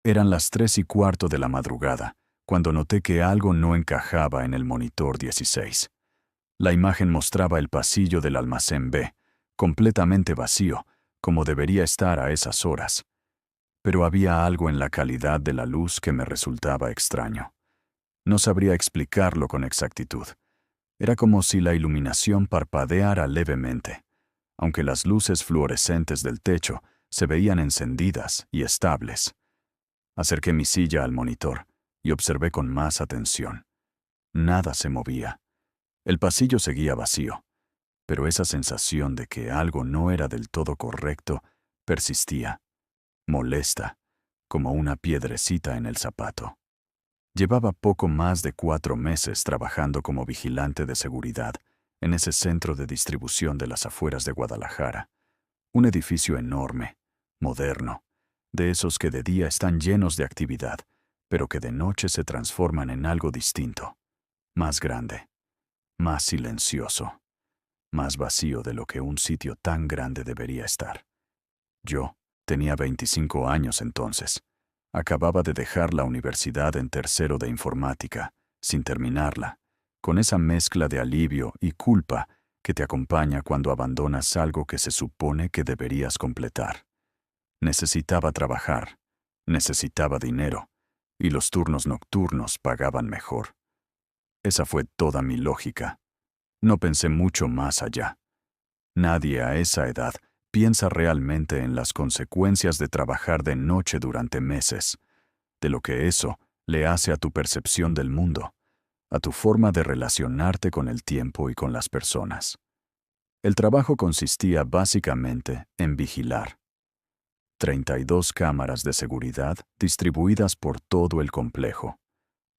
Eran las 3:15 de la madrugada, cuando noté que algo no encajaba en el monitor 16. La imagen mostraba el pasillo del almacén B, completamente vacío, como debería estar a esas horas. Pero había algo en la calidad de la luz que me resultaba extraño. No sabría explicarlo con exactitud. Era como si la iluminación parpadeara levemente, aunque las luces fluorescentes del techo se veían encendidas y estables. Acerqué mi silla al monitor y observé con más atención. Nada se movía. El pasillo seguía vacío, pero esa sensación de que algo no era del todo correcto persistía, molesta, como una piedrecita en el zapato. Llevaba poco más de 4 meses trabajando como vigilante de seguridad en ese centro de distribución de las afueras de Guadalajara. Un edificio enorme, moderno, de esos que de día están llenos de actividad, pero que de noche se transforman en algo distinto, más grande, más silencioso, más vacío de lo que un sitio tan grande debería estar. Yo tenía 25 años entonces. Acababa de dejar la universidad en tercero de informática, sin terminarla, con esa mezcla de alivio y culpa que te acompaña cuando abandonas algo que se supone que deberías completar. Necesitaba trabajar, necesitaba dinero, y los turnos nocturnos pagaban mejor. Esa fue toda mi lógica. No pensé mucho más allá. Nadie a esa edad piensa realmente en las consecuencias de trabajar de noche durante meses, de lo que eso le hace a tu percepción del mundo, a tu forma de relacionarte con el tiempo y con las personas. El trabajo consistía básicamente en vigilar. 32 cámaras de seguridad distribuidas por todo el complejo.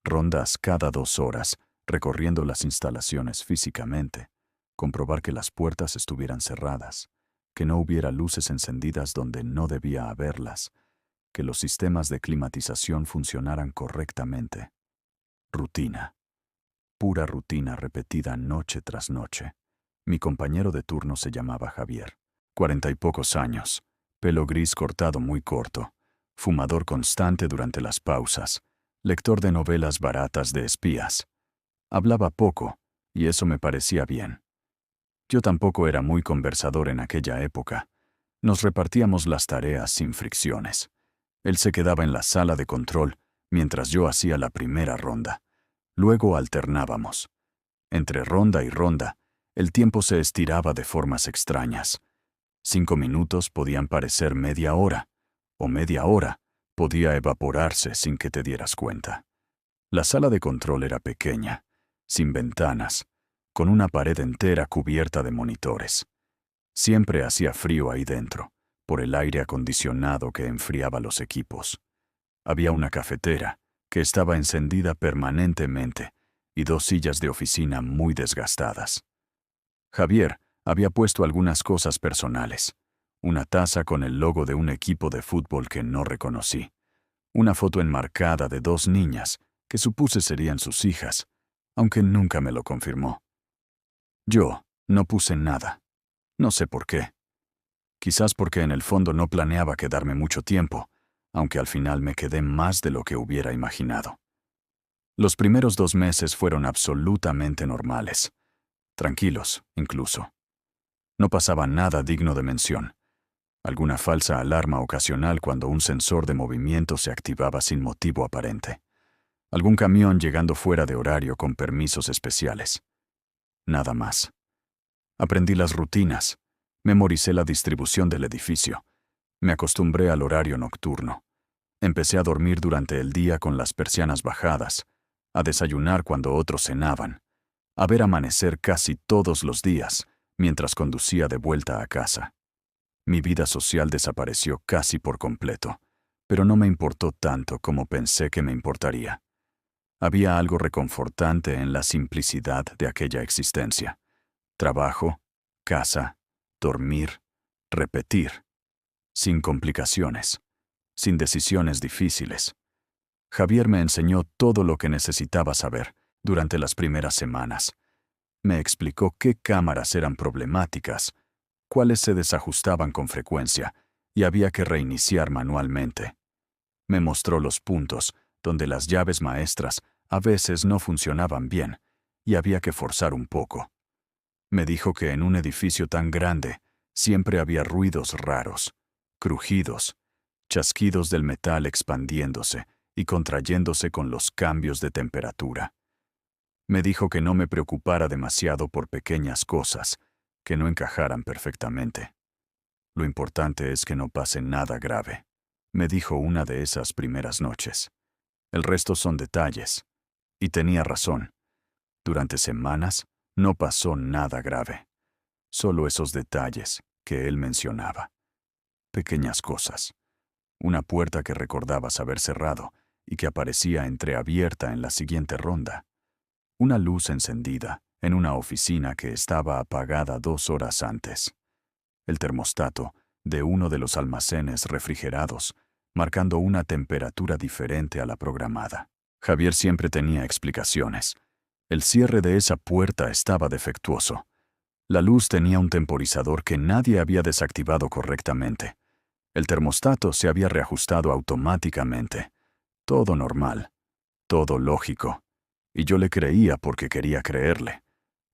Rondas cada 2 horas, recorriendo las instalaciones físicamente, comprobar que las puertas estuvieran cerradas, que no hubiera luces encendidas donde no debía haberlas, que los sistemas de climatización funcionaran correctamente. Rutina. Pura rutina repetida noche tras noche. Mi compañero de turno se llamaba Javier. 40 y pocos años, pelo gris cortado muy corto, fumador constante durante las pausas, lector de novelas baratas de espías. Hablaba poco, y eso me parecía bien. Yo tampoco era muy conversador en aquella época. Nos repartíamos las tareas sin fricciones. Él se quedaba en la sala de control mientras yo hacía la primera ronda. Luego alternábamos. Entre ronda y ronda, el tiempo se estiraba de formas extrañas. 5 minutos podían parecer media hora, o media hora podía evaporarse sin que te dieras cuenta. La sala de control era pequeña, sin ventanas, con una pared entera cubierta de monitores. Siempre hacía frío ahí dentro, por el aire acondicionado que enfriaba los equipos. Había una cafetera, que estaba encendida permanentemente, y 2 sillas de oficina muy desgastadas. Javier había puesto algunas cosas personales. Una taza con el logo de un equipo de fútbol que no reconocí. Una foto enmarcada de 2 niñas, que supuse serían sus hijas, aunque nunca me lo confirmó. Yo no puse nada. No sé por qué. Quizás porque en el fondo no planeaba quedarme mucho tiempo, aunque al final me quedé más de lo que hubiera imaginado. Los primeros 2 meses fueron absolutamente normales. Tranquilos, incluso. No pasaba nada digno de mención. Alguna falsa alarma ocasional cuando un sensor de movimiento se activaba sin motivo aparente. Algún camión llegando fuera de horario con permisos especiales. Nada más. Aprendí las rutinas. Memoricé la distribución del edificio. Me acostumbré al horario nocturno. Empecé a dormir durante el día con las persianas bajadas, a desayunar cuando otros cenaban, a ver amanecer casi todos los días mientras conducía de vuelta a casa. Mi vida social desapareció casi por completo, pero no me importó tanto como pensé que me importaría. Había algo reconfortante en la simplicidad de aquella existencia. Trabajo, casa, dormir, repetir, sin complicaciones, sin decisiones difíciles. Javier me enseñó todo lo que necesitaba saber durante las primeras semanas. Me explicó qué cámaras eran problemáticas, cuáles se desajustaban con frecuencia y había que reiniciar manualmente. Me mostró los puntos donde las llaves maestras a veces no funcionaban bien y había que forzar un poco. Me dijo que en un edificio tan grande siempre había ruidos raros, crujidos, chasquidos del metal expandiéndose y contrayéndose con los cambios de temperatura. Me dijo que no me preocupara demasiado por pequeñas cosas, que no encajaran perfectamente. Lo importante es que no pase nada grave, me dijo una de esas primeras noches. El resto son detalles. Y tenía razón. Durante semanas no pasó nada grave. Solo esos detalles que él mencionaba. Pequeñas cosas. Una puerta que recordaba haber cerrado y que aparecía entreabierta en la siguiente ronda. Una luz encendida en una oficina que estaba apagada 2 horas antes. El termostato de uno de los almacenes refrigerados, marcando una temperatura diferente a la programada. Javier siempre tenía explicaciones. El cierre de esa puerta estaba defectuoso. La luz tenía un temporizador que nadie había desactivado correctamente. El termostato se había reajustado automáticamente. Todo normal. Todo lógico. Y yo le creía porque quería creerle.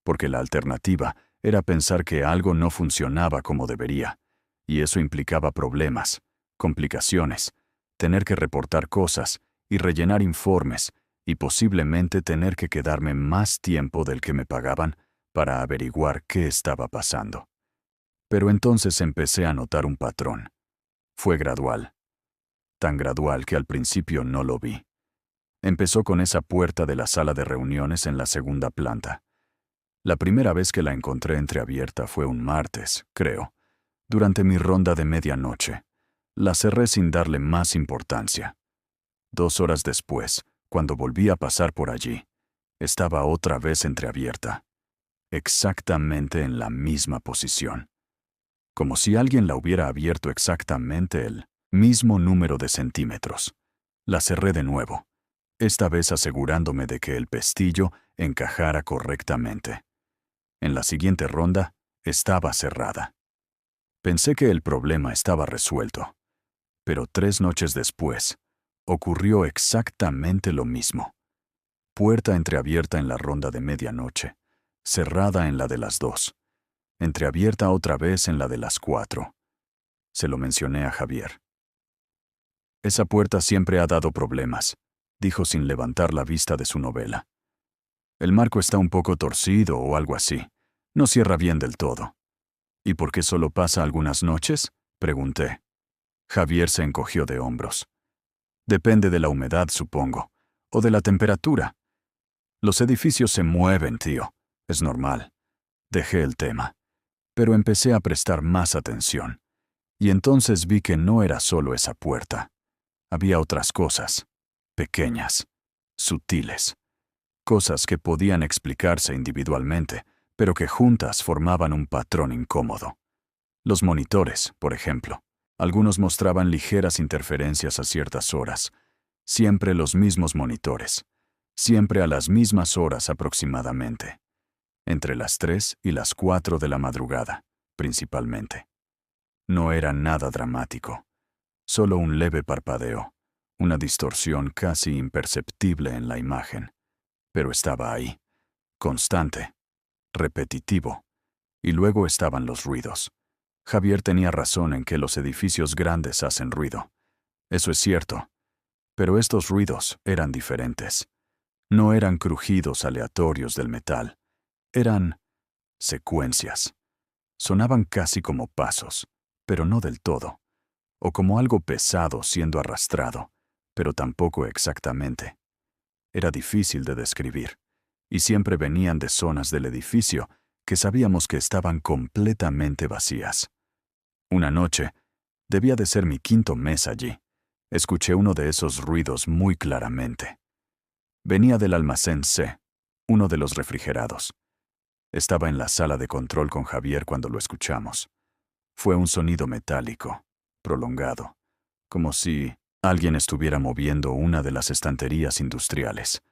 Porque la alternativa era pensar que algo no funcionaba como debería. Y eso implicaba problemas, complicaciones, tener que reportar cosas y rellenar informes, y posiblemente tener que quedarme más tiempo del que me pagaban para averiguar qué estaba pasando. Pero entonces empecé a notar un patrón. Fue gradual. Tan gradual que al principio no lo vi. Empezó con esa puerta de la sala de reuniones en la segunda planta. La primera vez que la encontré entreabierta fue un martes, creo, durante mi ronda de medianoche. La cerré sin darle más importancia. 2 horas después, cuando volví a pasar por allí, estaba otra vez entreabierta, exactamente en la misma posición, como si alguien la hubiera abierto exactamente el mismo número de centímetros. La cerré de nuevo, esta vez asegurándome de que el pestillo encajara correctamente. En la siguiente ronda, estaba cerrada. Pensé que el problema estaba resuelto, pero 3 noches después, ocurrió exactamente lo mismo. Puerta entreabierta en la ronda de medianoche, cerrada en la de las 2, entreabierta otra vez en la de las 4. Se lo mencioné a Javier. Esa puerta siempre ha dado problemas, dijo sin levantar la vista de su novela. El marco está un poco torcido o algo así. No cierra bien del todo. ¿Y por qué solo pasa algunas noches?, pregunté. Javier se encogió de hombros. Depende de la humedad, supongo, o de la temperatura. Los edificios se mueven, tío. Es normal. Dejé el tema. Pero empecé a prestar más atención. Y entonces vi que no era solo esa puerta. Había otras cosas, pequeñas, sutiles. Cosas que podían explicarse individualmente, pero que juntas formaban un patrón incómodo. Los monitores, por ejemplo. Algunos mostraban ligeras interferencias a ciertas horas. Siempre los mismos monitores. Siempre a las mismas horas aproximadamente. Entre las 3 y las 4 de la madrugada, principalmente. No era nada dramático. Solo un leve parpadeo. Una distorsión casi imperceptible en la imagen. Pero estaba ahí. Constante. Repetitivo. Y luego estaban los ruidos. Javier tenía razón en que los edificios grandes hacen ruido. Eso es cierto. Pero estos ruidos eran diferentes. No eran crujidos aleatorios del metal. Eran secuencias. Sonaban casi como pasos, pero no del todo. O como algo pesado siendo arrastrado, pero tampoco exactamente. Era difícil de describir. Y siempre venían de zonas del edificio que sabíamos que estaban completamente vacías. Una noche, debía de ser mi 5.º mes allí, escuché uno de esos ruidos muy claramente. Venía del almacén C, uno de los refrigerados. Estaba en la sala de control con Javier cuando lo escuchamos. Fue un sonido metálico, prolongado, como si alguien estuviera moviendo una de las estanterías industriales.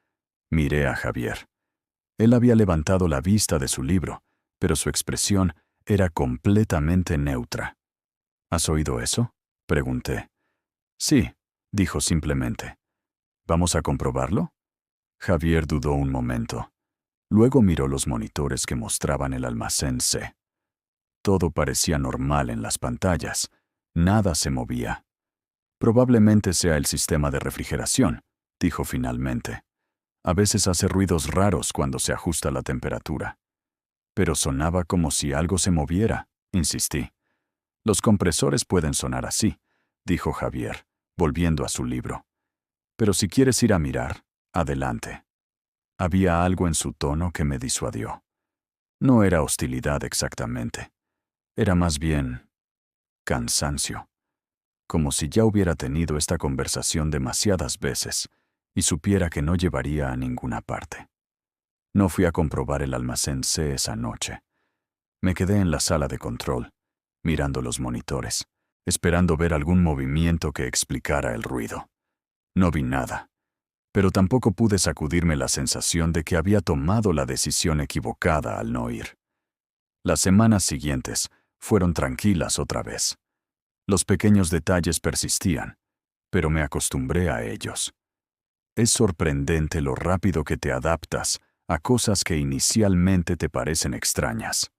Miré a Javier. Él había levantado la vista de su libro, pero su expresión era completamente neutra. ¿Has oído eso?, pregunté. Sí, dijo simplemente. ¿Vamos a comprobarlo? Javier dudó un momento. Luego miró los monitores que mostraban el almacén C. Todo parecía normal en las pantallas. Nada se movía. Probablemente sea el sistema de refrigeración, dijo finalmente. A veces hace ruidos raros cuando se ajusta la temperatura. Pero sonaba como si algo se moviera, insistí. Los compresores pueden sonar así, dijo Javier, volviendo a su libro. Pero si quieres ir a mirar, adelante. Había algo en su tono que me disuadió. No era hostilidad exactamente. Era más bien cansancio. Como si ya hubiera tenido esta conversación demasiadas veces y supiera que no llevaría a ninguna parte. No fui a comprobar el almacén C esa noche. Me quedé en la sala de control, mirando los monitores, esperando ver algún movimiento que explicara el ruido. No vi nada, pero tampoco pude sacudirme la sensación de que había tomado la decisión equivocada al no ir. Las semanas siguientes fueron tranquilas otra vez. Los pequeños detalles persistían, pero me acostumbré a ellos. Es sorprendente lo rápido que te adaptas a cosas que inicialmente te parecen extrañas.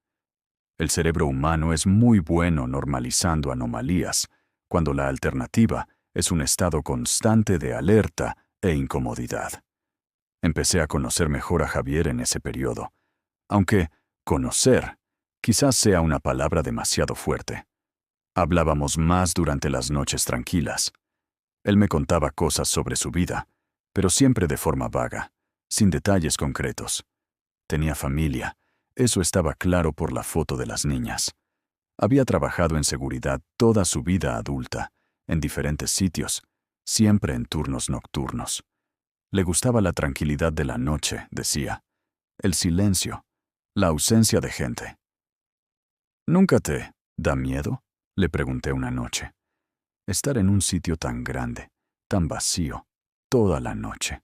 El cerebro humano es muy bueno normalizando anomalías, cuando la alternativa es un estado constante de alerta e incomodidad. Empecé a conocer mejor a Javier en ese periodo, aunque conocer quizás sea una palabra demasiado fuerte. Hablábamos más durante las noches tranquilas. Él me contaba cosas sobre su vida, pero siempre de forma vaga, sin detalles concretos. Tenía familia, eso estaba claro por la foto de las niñas. Había trabajado en seguridad toda su vida adulta, en diferentes sitios, siempre en turnos nocturnos. Le gustaba la tranquilidad de la noche, decía, el silencio, la ausencia de gente. ¿Nunca te da miedo?, le pregunté una noche. Estar en un sitio tan grande, tan vacío, toda la noche.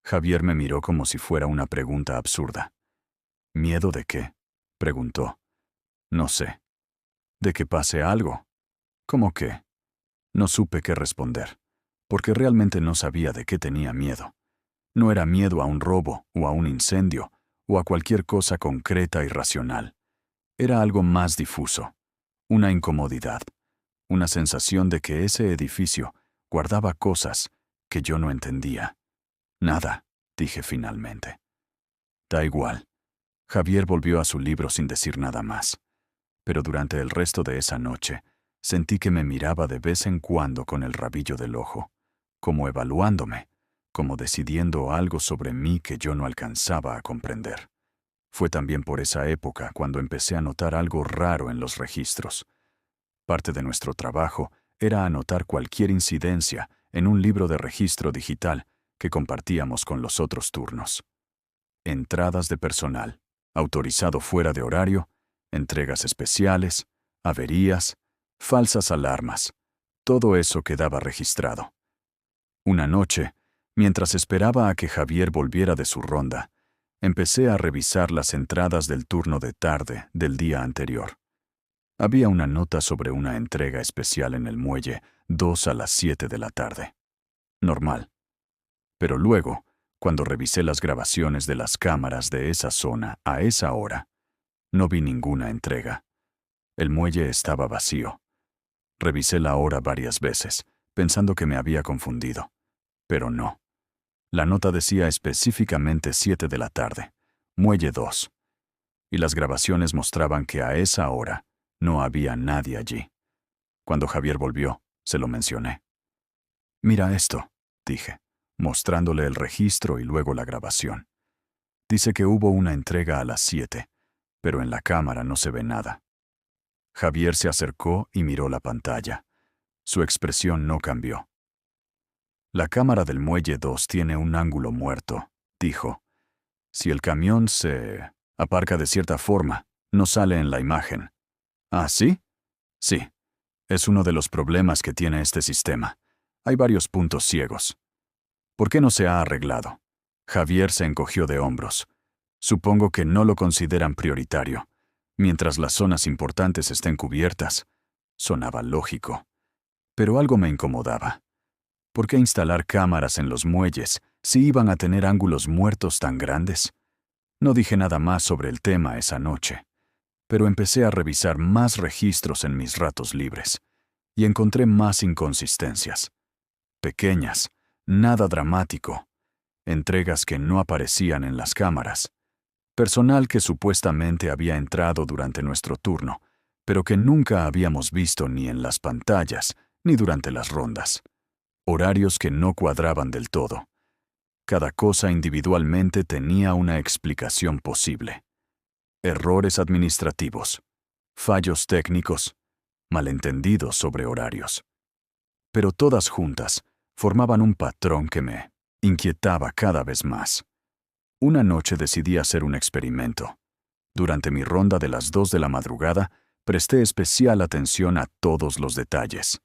Javier me miró como si fuera una pregunta absurda. ¿Miedo de qué?, preguntó. No sé. ¿De que pase algo? ¿Cómo qué? No supe qué responder, porque realmente no sabía de qué tenía miedo. No era miedo a un robo o a un incendio o a cualquier cosa concreta y racional. Era algo más difuso, una incomodidad, una sensación de que ese edificio guardaba cosas que yo no entendía. Nada, dije finalmente. Da igual. Javier volvió a su libro sin decir nada más. Pero durante el resto de esa noche, sentí que me miraba de vez en cuando con el rabillo del ojo, como evaluándome, como decidiendo algo sobre mí que yo no alcanzaba a comprender. Fue también por esa época cuando empecé a notar algo raro en los registros. Parte de nuestro trabajo era anotar cualquier incidencia en un libro de registro digital que compartíamos con los otros turnos. Entradas de personal, autorizado fuera de horario, entregas especiales, averías, falsas alarmas. Todo eso quedaba registrado. Una noche, mientras esperaba a que Javier volviera de su ronda, empecé a revisar las entradas del turno de tarde del día anterior. Había una nota sobre una entrega especial en el muelle 2 a las 7 de la tarde. Normal. Pero luego, cuando revisé las grabaciones de las cámaras de esa zona a esa hora, no vi ninguna entrega. El muelle estaba vacío. Revisé la hora varias veces, pensando que me había confundido. Pero no. La nota decía específicamente 7 de la tarde, muelle 2. Y las grabaciones mostraban que a esa hora no había nadie allí. Cuando Javier volvió, se lo mencioné. «Mira esto», dije, mostrándole el registro y luego la grabación. Dice que hubo una entrega a las 7, pero en la cámara no se ve nada. Javier se acercó y miró la pantalla. Su expresión no cambió. «La cámara del muelle 2 tiene un ángulo muerto», dijo. «Si el camión se aparca de cierta forma, no sale en la imagen». «¿Ah, sí?» «Sí. Es uno de los problemas que tiene este sistema. Hay varios puntos ciegos». «¿Por qué no se ha arreglado?» Javier se encogió de hombros. «Supongo que no lo consideran prioritario. Mientras las zonas importantes estén cubiertas». Sonaba lógico. Pero algo me incomodaba. ¿Por qué instalar cámaras en los muelles si iban a tener ángulos muertos tan grandes? No dije nada más sobre el tema esa noche, pero empecé a revisar más registros en mis ratos libres y encontré más inconsistencias. Pequeñas, nada dramático, entregas que no aparecían en las cámaras, personal que supuestamente había entrado durante nuestro turno, pero que nunca habíamos visto ni en las pantallas ni durante las rondas, horarios que no cuadraban del todo. Cada cosa individualmente tenía una explicación posible. Errores administrativos, fallos técnicos, malentendidos sobre horarios. Pero todas juntas formaban un patrón que me inquietaba cada vez más. Una noche decidí hacer un experimento. Durante mi ronda de las 2 de la madrugada, presté especial atención a todos los detalles.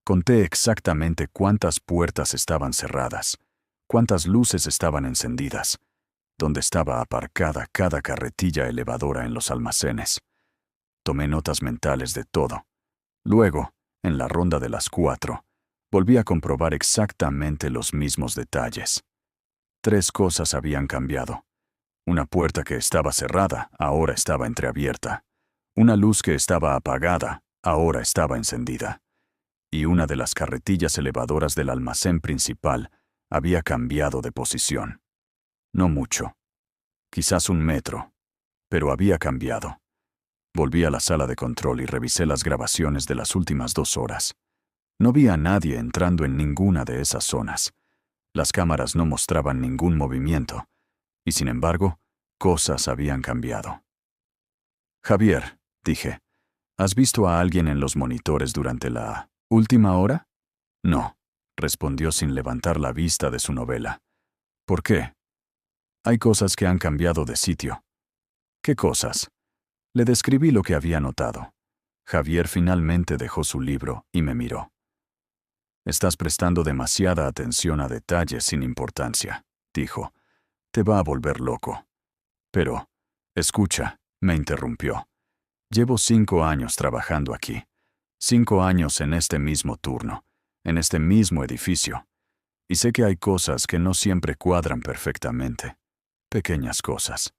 Conté exactamente cuántas puertas estaban cerradas, cuántas luces estaban encendidas, dónde estaba aparcada cada carretilla elevadora en los almacenes. Tomé notas mentales de todo. Luego, en la ronda de las 4, volví a comprobar exactamente los mismos detalles. 3 cosas habían cambiado. Una puerta que estaba cerrada ahora estaba entreabierta. Una luz que estaba apagada ahora estaba encendida. Y una de las carretillas elevadoras del almacén principal había cambiado de posición. No mucho. Quizás 1 metro. Pero había cambiado. Volví a la sala de control y revisé las grabaciones de las últimas 2 horas. No vi a nadie entrando en ninguna de esas zonas. Las cámaras no mostraban ningún movimiento. Y sin embargo, cosas habían cambiado. Javier, dije, ¿has visto a alguien en los monitores durante la última hora? No, respondió sin levantar la vista de su novela. ¿Por qué? Hay cosas que han cambiado de sitio. ¿Qué cosas? Le describí lo que había notado. Javier finalmente dejó su libro y me miró. Estás prestando demasiada atención a detalles sin importancia, dijo. Te va a volver loco. Pero, escucha, me interrumpió. Llevo 5 años trabajando aquí. 5 años en este mismo turno, en este mismo edificio. Y sé que hay cosas que no siempre cuadran perfectamente. Pequeñas cosas.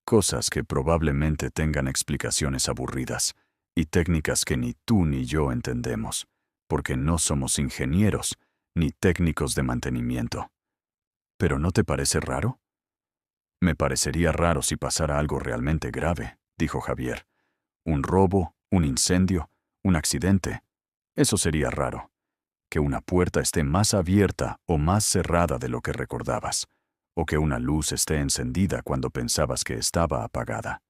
Cosas que probablemente tengan explicaciones aburridas y técnicas que ni tú ni yo entendemos, porque no somos ingenieros ni técnicos de mantenimiento. ¿Pero no te parece raro? Me parecería raro si pasara algo realmente grave, dijo Javier. Un robo, un incendio, un accidente. Eso sería raro. Que una puerta esté más abierta o más cerrada de lo que recordabas, o que una luz esté encendida cuando pensabas que estaba apagada.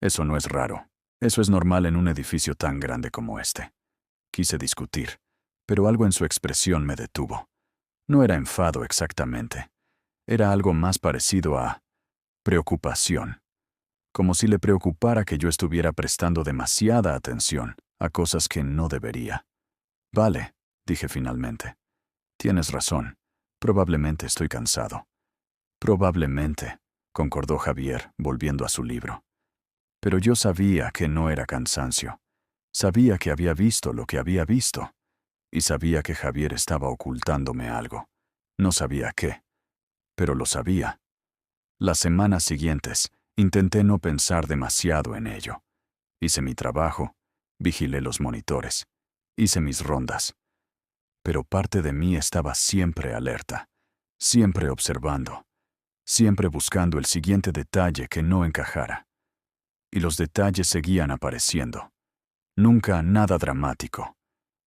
Eso no es raro. Eso es normal en un edificio tan grande como este. Quise discutir, pero algo en su expresión me detuvo. No era enfado exactamente. Era algo más parecido a preocupación, como si le preocupara que yo estuviera prestando demasiada atención a cosas que no debería. Vale, dije finalmente. Tienes razón. Probablemente estoy cansado. Probablemente, concordó Javier, volviendo a su libro. Pero yo sabía que no era cansancio. Sabía que había visto lo que había visto. Y sabía que Javier estaba ocultándome algo. No sabía qué, pero lo sabía. Las semanas siguientes, intenté no pensar demasiado en ello. Hice mi trabajo, vigilé los monitores, hice mis rondas. Pero parte de mí estaba siempre alerta, siempre observando, siempre buscando el siguiente detalle que no encajara. Y los detalles seguían apareciendo. Nunca nada dramático.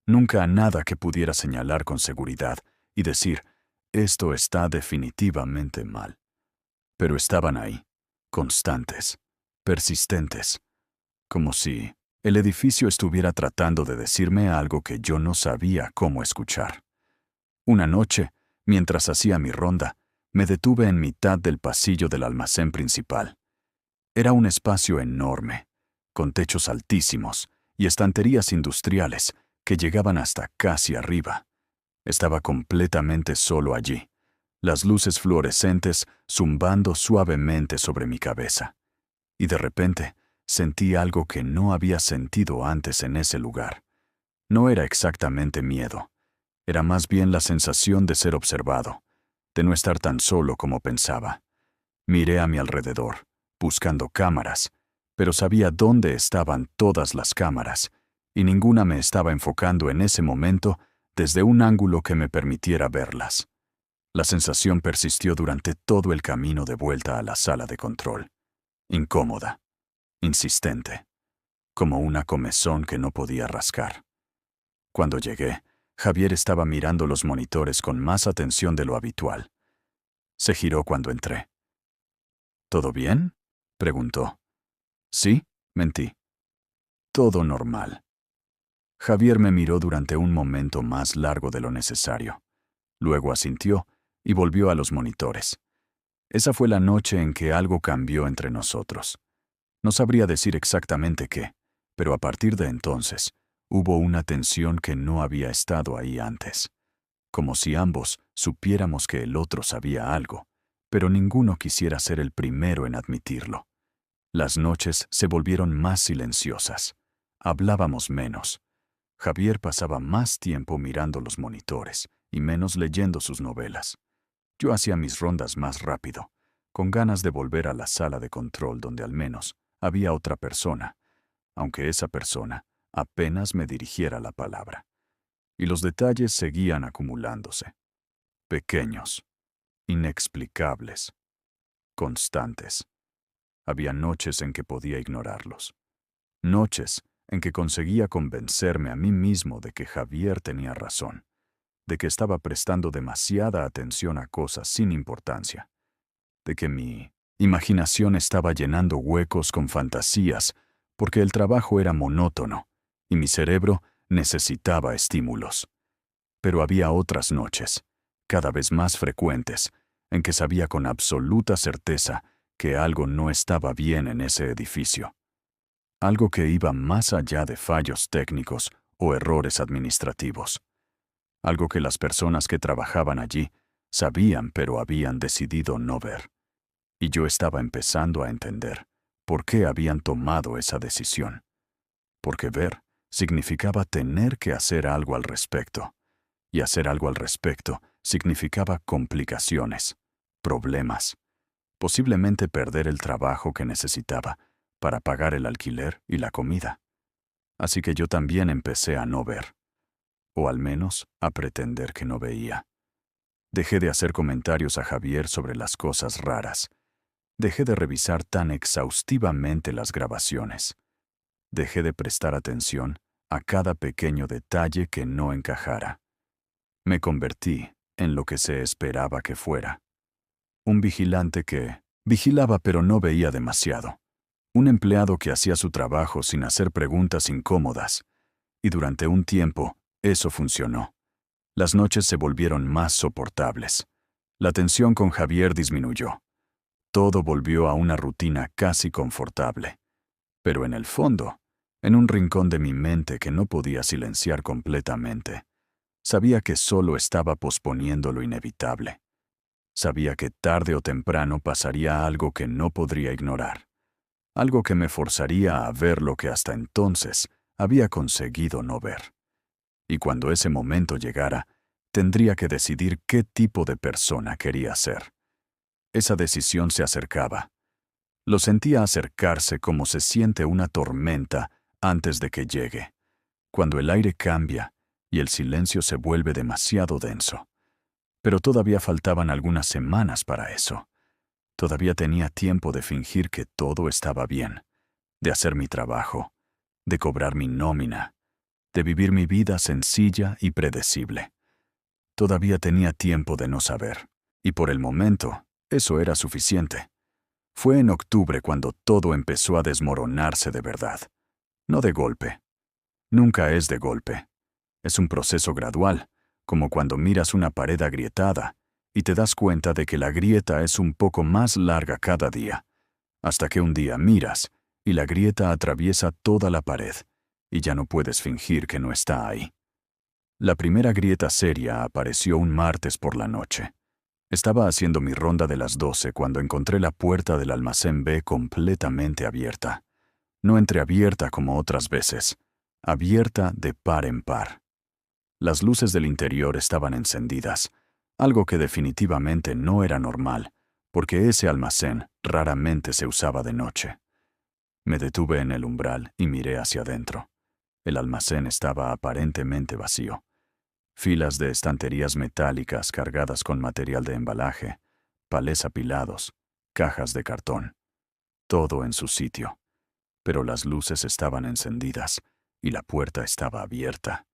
Nunca nada que pudiera señalar con seguridad y decir, esto está definitivamente mal. Pero estaban ahí, constantes, persistentes, como si el edificio estuviera tratando de decirme algo que yo no sabía cómo escuchar. Una noche, mientras hacía mi ronda, me detuve en mitad del pasillo del almacén principal. Era un espacio enorme, con techos altísimos y estanterías industriales que llegaban hasta casi arriba. Estaba completamente solo allí, las luces fluorescentes zumbando suavemente sobre mi cabeza. Y de repente, sentí algo que no había sentido antes en ese lugar. No era exactamente miedo. Era más bien la sensación de ser observado, de no estar tan solo como pensaba. Miré a mi alrededor, buscando cámaras, pero sabía dónde estaban todas las cámaras, y ninguna me estaba enfocando en ese momento desde un ángulo que me permitiera verlas. La sensación persistió durante todo el camino de vuelta a la sala de control. Incómoda, insistente, como una comezón que no podía rascar. Cuando llegué, Javier estaba mirando los monitores con más atención de lo habitual. Se giró cuando entré. ¿Todo bien?, preguntó. Sí, mentí. Todo normal. Javier me miró durante un momento más largo de lo necesario. Luego asintió y volvió a los monitores. Esa fue la noche en que algo cambió entre nosotros. No sabría decir exactamente qué, pero a partir de entonces, hubo una tensión que no había estado ahí antes. Como si ambos supiéramos que el otro sabía algo, pero ninguno quisiera ser el primero en admitirlo. Las noches se volvieron más silenciosas. Hablábamos menos. Javier pasaba más tiempo mirando los monitores y menos leyendo sus novelas. Yo hacía mis rondas más rápido, con ganas de volver a la sala de control donde al menos había otra persona, aunque esa persona apenas me dirigiera la palabra. Y los detalles seguían acumulándose. Pequeños, inexplicables, constantes. Había noches en que podía ignorarlos. Noches en que conseguía convencerme a mí mismo de que Javier tenía razón, de que estaba prestando demasiada atención a cosas sin importancia, de que mi imaginación estaba llenando huecos con fantasías porque el trabajo era monótono y mi cerebro necesitaba estímulos. Pero había otras noches, cada vez más frecuentes, en que sabía con absoluta certeza que algo no estaba bien en ese edificio. Algo que iba más allá de fallos técnicos o errores administrativos. Algo que las personas que trabajaban allí sabían pero habían decidido no ver. Y yo estaba empezando a entender por qué habían tomado esa decisión. Porque ver significaba tener que hacer algo al respecto. Y hacer algo al respecto significaba complicaciones, problemas, posiblemente perder el trabajo que necesitaba para pagar el alquiler y la comida. Así que yo también empecé a no ver, o al menos a pretender que no veía. Dejé de hacer comentarios a Javier sobre las cosas raras. Dejé de revisar tan exhaustivamente las grabaciones. Dejé de prestar atención a cada pequeño detalle que no encajara. Me convertí en lo que se esperaba que fuera. Un vigilante que vigilaba pero no veía demasiado. Un empleado que hacía su trabajo sin hacer preguntas incómodas. Y durante un tiempo, eso funcionó. Las noches se volvieron más soportables. La tensión con Javier disminuyó. Todo volvió a una rutina casi confortable. Pero en el fondo, en un rincón de mi mente que no podía silenciar completamente, sabía que solo estaba posponiendo lo inevitable. Sabía que tarde o temprano pasaría algo que no podría ignorar. Algo que me forzaría a ver lo que hasta entonces había conseguido no ver. Y cuando ese momento llegara, tendría que decidir qué tipo de persona quería ser. Esa decisión se acercaba. Lo sentía acercarse como se siente una tormenta antes de que llegue, cuando el aire cambia y el silencio se vuelve demasiado denso. Pero todavía faltaban algunas semanas para eso. Todavía tenía tiempo de fingir que todo estaba bien, de hacer mi trabajo, de cobrar mi nómina, de vivir mi vida sencilla y predecible. Todavía tenía tiempo de no saber, y por el momento, eso era suficiente. Fue en octubre cuando todo empezó a desmoronarse de verdad. No de golpe. Nunca es de golpe. Es un proceso gradual, como cuando miras una pared agrietada y te das cuenta de que la grieta es un poco más larga cada día, hasta que un día miras y la grieta atraviesa toda la pared y ya no puedes fingir que no está ahí. La primera grieta seria apareció un martes por la noche. Estaba haciendo mi ronda de las 12 cuando encontré la puerta del almacén B completamente abierta. No entreabierta como otras veces, abierta de par en par. Las luces del interior estaban encendidas, algo que definitivamente no era normal, porque ese almacén raramente se usaba de noche. Me detuve en el umbral y miré hacia adentro. El almacén estaba aparentemente vacío. Filas de estanterías metálicas cargadas con material de embalaje, palés apilados, cajas de cartón. Todo en su sitio. Pero las luces estaban encendidas y la puerta estaba abierta.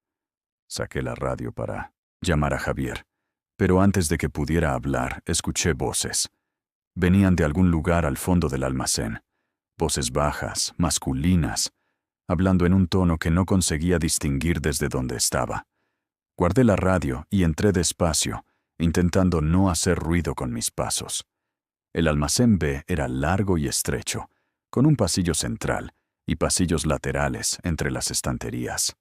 Saqué la radio para llamar a Javier, pero antes de que pudiera hablar, escuché voces. Venían de algún lugar al fondo del almacén. Voces bajas, masculinas, hablando en un tono que no conseguía distinguir desde donde estaba. Guardé la radio y entré despacio, intentando no hacer ruido con mis pasos. El almacén B era largo y estrecho, con un pasillo central y pasillos laterales entre las estanterías.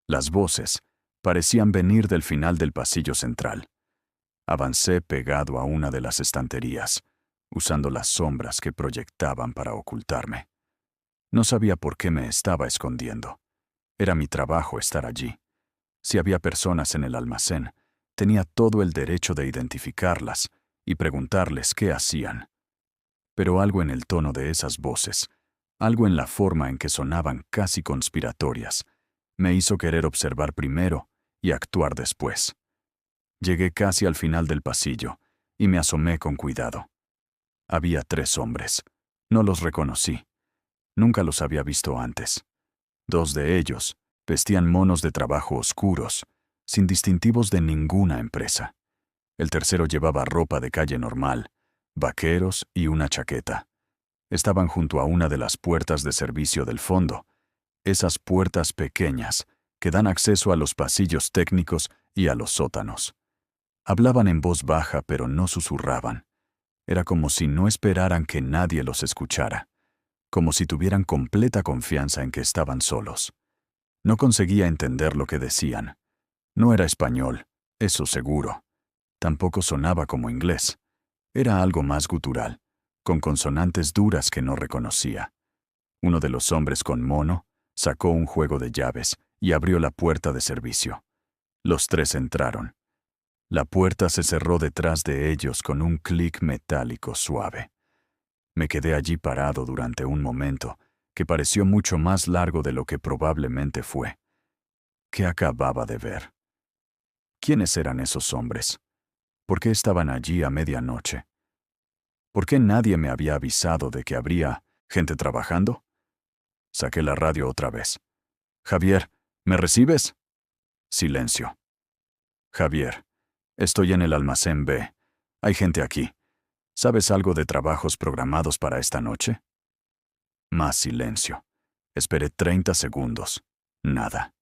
Las voces parecían venir del final del pasillo central. Avancé pegado a una de las estanterías, usando las sombras que proyectaban para ocultarme. No sabía por qué me estaba escondiendo. Era mi trabajo estar allí. Si había personas en el almacén, tenía todo el derecho de identificarlas y preguntarles qué hacían. Pero algo en el tono de esas voces, algo en la forma en que sonaban casi conspiratorias, me hizo querer observar primero y actuar después. Llegué casi al final del pasillo y me asomé con cuidado. Había 3 hombres. No los reconocí. Nunca los había visto antes. 2 de ellos vestían monos de trabajo oscuros, sin distintivos de ninguna empresa. El tercero llevaba ropa de calle normal, vaqueros y una chaqueta. Estaban junto a una de las puertas de servicio del fondo, esas puertas pequeñas que dan acceso a los pasillos técnicos y a los sótanos. Hablaban en voz baja, pero no susurraban. Era como si no esperaran que nadie los escuchara, como si tuvieran completa confianza en que estaban solos. No conseguía entender lo que decían. No era español, eso seguro. Tampoco sonaba como inglés. Era algo más gutural, con consonantes duras que no reconocía. Uno de los hombres con mono sacó un juego de llaves y abrió la puerta de servicio. Los 3 entraron. La puerta se cerró detrás de ellos con un clic metálico suave. Me quedé allí parado durante un momento, que pareció mucho más largo de lo que probablemente fue. ¿Qué acababa de ver? ¿Quiénes eran esos hombres? ¿Por qué estaban allí a medianoche? ¿Por qué nadie me había avisado de que habría gente trabajando? Saqué la radio otra vez. Javier, ¿me recibes? Silencio. Javier, estoy en el almacén B. Hay gente aquí. ¿Sabes algo de trabajos programados para esta noche? Más silencio. Esperé 30 segundos. Nada.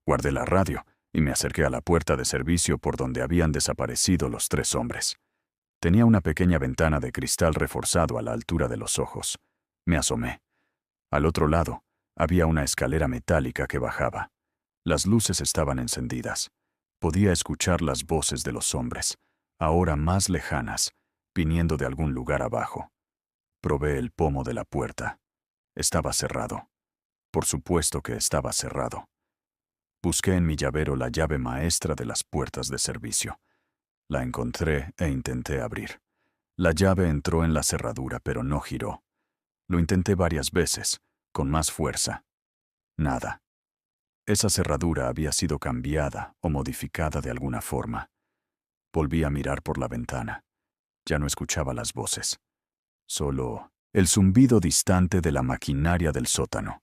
Guardé la radio y me acerqué a la puerta de servicio por donde habían desaparecido los 3 hombres. Tenía una pequeña ventana de cristal reforzado a la altura de los ojos. Me asomé. Al otro lado, había una escalera metálica que bajaba. Las luces estaban encendidas. Podía escuchar las voces de los hombres, ahora más lejanas, viniendo de algún lugar abajo. Probé el pomo de la puerta. Estaba cerrado. Por supuesto que estaba cerrado. Busqué en mi llavero la llave maestra de las puertas de servicio. La encontré e intenté abrir. La llave entró en la cerradura, pero no giró. Lo intenté varias veces, con más fuerza. Nada. Esa cerradura había sido cambiada o modificada de alguna forma. Volví a mirar por la ventana. Ya no escuchaba las voces. Solo el zumbido distante de la maquinaria del sótano.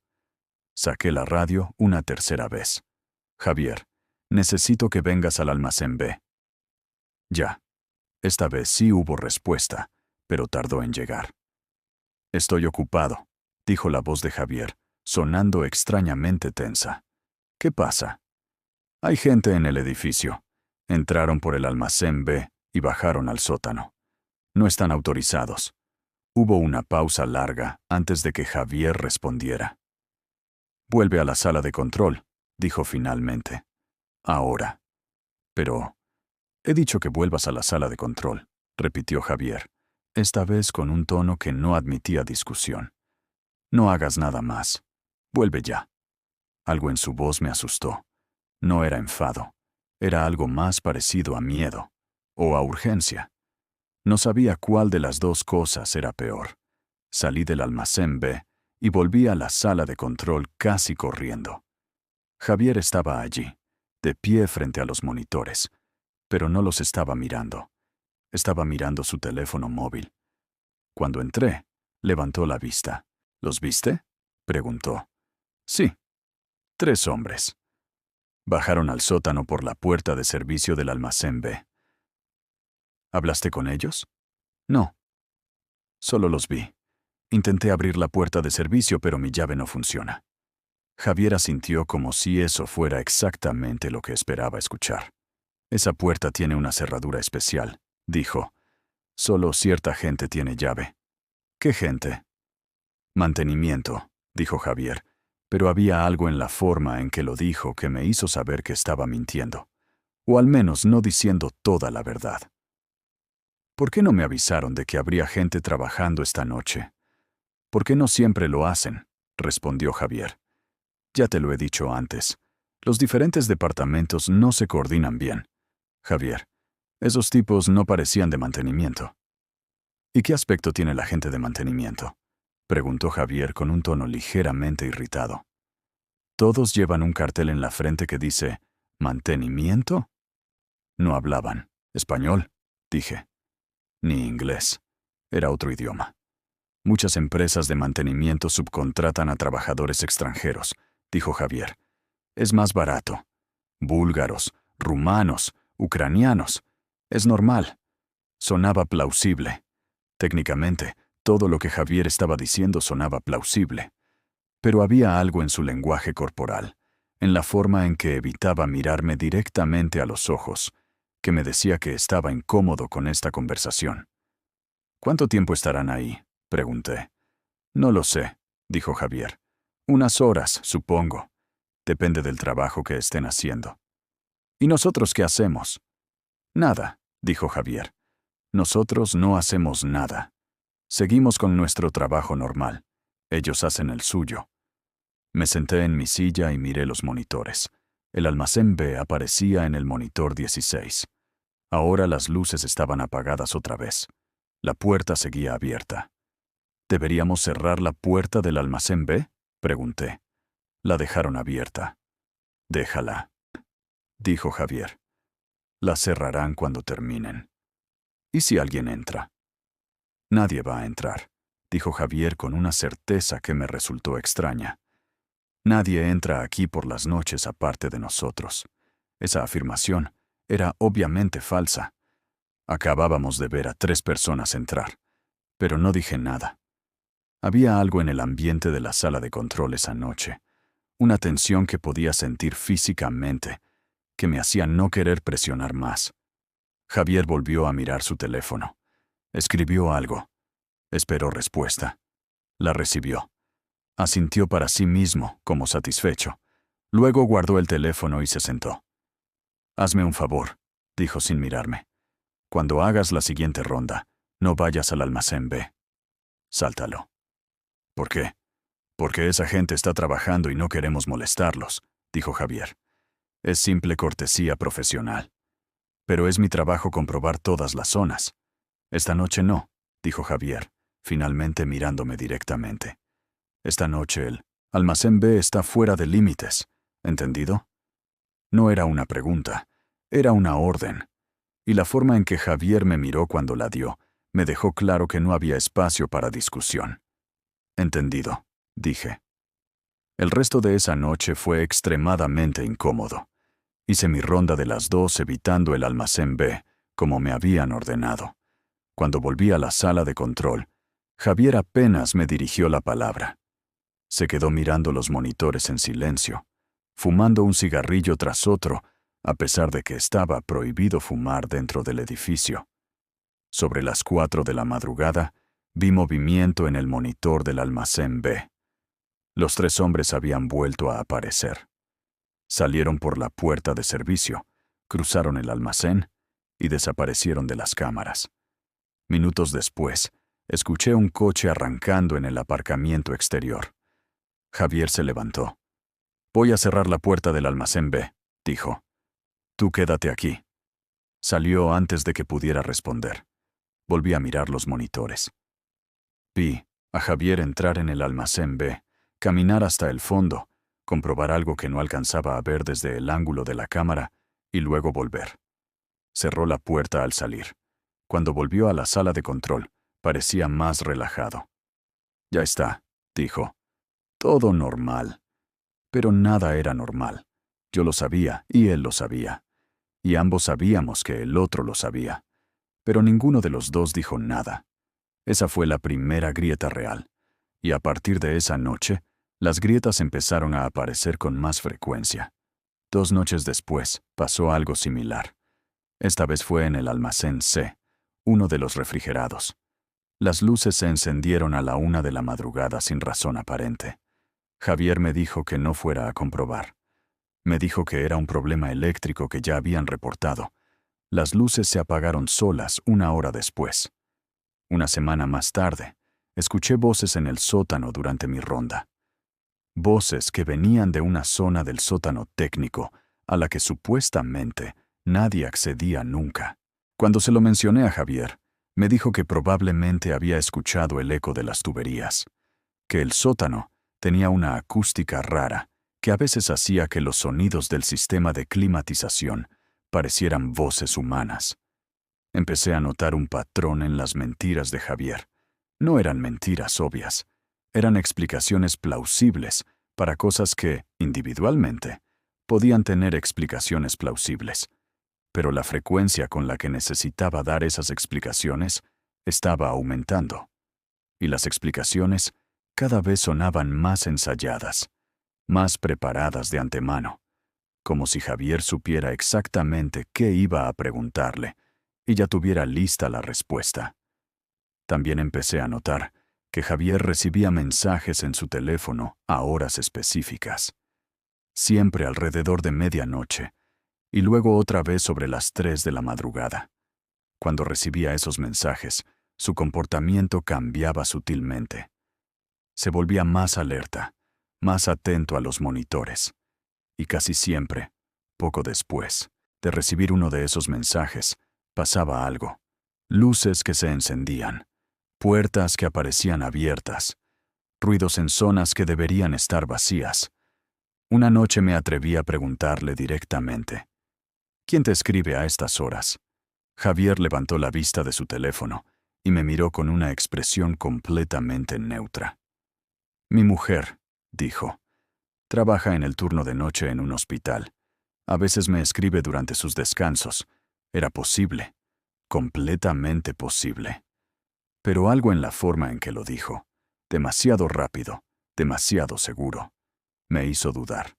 Saqué la radio una tercera vez. Javier, necesito que vengas al almacén B. Ya. Esta vez sí hubo respuesta, pero tardó en llegar. Estoy ocupado, dijo la voz de Javier, sonando extrañamente tensa. ¿Qué pasa? Hay gente en el edificio. Entraron por el almacén B y bajaron al sótano. No están autorizados. Hubo una pausa larga antes de que Javier respondiera. Vuelve a la sala de control, dijo finalmente. Ahora. Pero... He dicho que vuelvas a la sala de control, repitió Javier, esta vez con un tono que no admitía discusión. No hagas nada más. Vuelve ya. Algo en su voz me asustó. No era enfado. Era algo más parecido a miedo. O a urgencia. No sabía cuál de las dos cosas era peor. Salí del almacén B y volví a la sala de control casi corriendo. Javier estaba allí, de pie frente a los monitores, pero no los estaba mirando. Estaba mirando su teléfono móvil. Cuando entré, levantó la vista. ¿Los viste?, preguntó. Sí. 3 hombres. Bajaron al sótano por la puerta de servicio del almacén B. ¿Hablaste con ellos? No. Solo los vi. Intenté abrir la puerta de servicio, pero mi llave no funciona. Javier asintió como si eso fuera exactamente lo que esperaba escuchar. Esa puerta tiene una cerradura especial, dijo. Solo cierta gente tiene llave. ¿Qué gente? Mantenimiento, dijo Javier, pero había algo en la forma en que lo dijo que me hizo saber que estaba mintiendo, o al menos no diciendo toda la verdad. ¿Por qué no me avisaron de que habría gente trabajando esta noche? ¿Por qué no siempre lo hacen?, respondió Javier. Ya te lo he dicho antes. Los diferentes departamentos no se coordinan bien. Javier, esos tipos no parecían de mantenimiento. ¿Y qué aspecto tiene la gente de mantenimiento?, preguntó Javier con un tono ligeramente irritado. Todos llevan un cartel en la frente que dice ¿mantenimiento? No hablaban español, dije. Ni inglés. Era otro idioma. Muchas empresas de mantenimiento subcontratan a trabajadores extranjeros, dijo Javier. Es más barato. Búlgaros, rumanos, ucranianos. Es normal. Sonaba plausible. Técnicamente, todo lo que Javier estaba diciendo sonaba plausible. Pero había algo en su lenguaje corporal, en la forma en que evitaba mirarme directamente a los ojos, que me decía que estaba incómodo con esta conversación. ¿Cuánto tiempo estarán ahí?, pregunté. No lo sé, dijo Javier. Unas horas, supongo. Depende del trabajo que estén haciendo. ¿Y nosotros qué hacemos? Nada, dijo Javier. Nosotros no hacemos nada. Seguimos con nuestro trabajo normal. Ellos hacen el suyo. Me senté en mi silla y miré los monitores. El almacén B aparecía en el monitor 16. Ahora las luces estaban apagadas otra vez. La puerta seguía abierta. ¿Deberíamos cerrar la puerta del almacén B?, pregunté. La dejaron abierta. Déjala, dijo Javier. La cerrarán cuando terminen. ¿Y si alguien entra? Nadie va a entrar, dijo Javier con una certeza que me resultó extraña. Nadie entra aquí por las noches aparte de nosotros. Esa afirmación era obviamente falsa. Acabábamos de ver a 3 personas entrar, pero no dije nada. Había algo en el ambiente de la sala de control esa noche, una tensión que podía sentir físicamente, que me hacía no querer presionar más. Javier volvió a mirar su teléfono. Escribió algo. Esperó respuesta. La recibió. Asintió para sí mismo, como satisfecho. Luego guardó el teléfono y se sentó. «Hazme un favor», dijo sin mirarme. «Cuando hagas la siguiente ronda, no vayas al almacén B. Sáltalo». «¿Por qué?» «Porque esa gente está trabajando y no queremos molestarlos», dijo Javier. «Es simple cortesía profesional. Pero es mi trabajo comprobar todas las zonas». «Esta noche no», dijo Javier, finalmente mirándome directamente. «Esta noche el almacén B está fuera de límites. ¿Entendido?» No era una pregunta, era una orden. Y la forma en que Javier me miró cuando la dio me dejó claro que no había espacio para discusión. «Entendido», dije. El resto de esa noche fue extremadamente incómodo. Hice mi ronda de las 2 evitando el almacén B, como me habían ordenado. Cuando volví a la sala de control, Javier apenas me dirigió la palabra. Se quedó mirando los monitores en silencio, fumando un cigarrillo tras otro, a pesar de que estaba prohibido fumar dentro del edificio. Sobre las 4 de la madrugada, vi movimiento en el monitor del almacén B. Los 3 hombres habían vuelto a aparecer. Salieron por la puerta de servicio, cruzaron el almacén y desaparecieron de las cámaras. Minutos después, escuché un coche arrancando en el aparcamiento exterior. Javier se levantó. «Voy a cerrar la puerta del almacén B», dijo. Tú quédate aquí. Salió antes de que pudiera responder. Volví a mirar los monitores. Vi a Javier entrar en el almacén B, caminar hasta el fondo, comprobar algo que no alcanzaba a ver desde el ángulo de la cámara y luego volver. Cerró la puerta al salir. Cuando volvió a la sala de control, parecía más relajado. Ya está, dijo. Todo normal. Pero nada era normal. Yo lo sabía y él lo sabía. Y ambos sabíamos que el otro lo sabía. Pero ninguno de los dos dijo nada. Esa fue la primera grieta real. Y a partir de esa noche, las grietas empezaron a aparecer con más frecuencia. 2 noches después, pasó algo similar. Esta vez fue en el almacén C, uno de los refrigerados. Las luces se encendieron a la 1 de la madrugada sin razón aparente. Javier me dijo que no fuera a comprobar. Me dijo que era un problema eléctrico que ya habían reportado. Las luces se apagaron solas 1 hora después. Una semana más tarde, escuché voces en el sótano durante mi ronda. Voces que venían de una zona del sótano técnico a la que supuestamente nadie accedía nunca. Cuando se lo mencioné a Javier, me dijo que probablemente había escuchado el eco de las tuberías, que el sótano tenía una acústica rara que a veces hacía que los sonidos del sistema de climatización parecieran voces humanas. Empecé a notar un patrón en las mentiras de Javier. No eran mentiras obvias, eran explicaciones plausibles para cosas que, individualmente, podían tener explicaciones plausibles. Pero la frecuencia con la que necesitaba dar esas explicaciones estaba aumentando. Y las explicaciones cada vez sonaban más ensayadas, más preparadas de antemano, como si Javier supiera exactamente qué iba a preguntarle y ya tuviera lista la respuesta. También empecé a notar que Javier recibía mensajes en su teléfono a horas específicas, siempre alrededor de medianoche, y luego otra vez sobre las 3 de la madrugada. Cuando recibía esos mensajes, su comportamiento cambiaba sutilmente. Se volvía más alerta, más atento a los monitores, y casi siempre, poco después de recibir uno de esos mensajes, pasaba algo. Luces que se encendían, puertas que aparecían abiertas, ruidos en zonas que deberían estar vacías. Una noche me atreví a preguntarle directamente: ¿quién te escribe a estas horas? Javier levantó la vista de su teléfono y me miró con una expresión completamente neutra. Mi mujer, dijo. Trabaja en el turno de noche en un hospital. A veces me escribe durante sus descansos. Era posible, completamente posible. Pero algo en la forma en que lo dijo, demasiado rápido, demasiado seguro, me hizo dudar.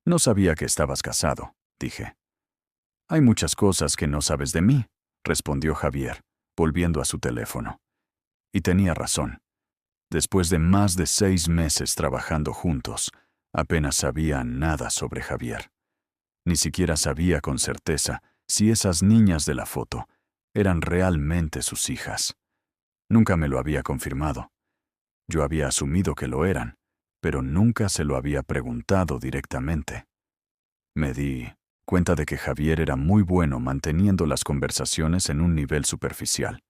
No sabía que estabas casado, dije. Hay muchas cosas que no sabes de mí, respondió Javier, volviendo a su teléfono. Y tenía razón. Después de más de 6 meses trabajando juntos, apenas sabía nada sobre Javier. Ni siquiera sabía con certeza si esas niñas de la foto eran realmente sus hijas. Nunca me lo había confirmado. Yo había asumido que lo eran, pero nunca se lo había preguntado directamente. Me di cuenta de que Javier era muy bueno manteniendo las conversaciones en un nivel superficial.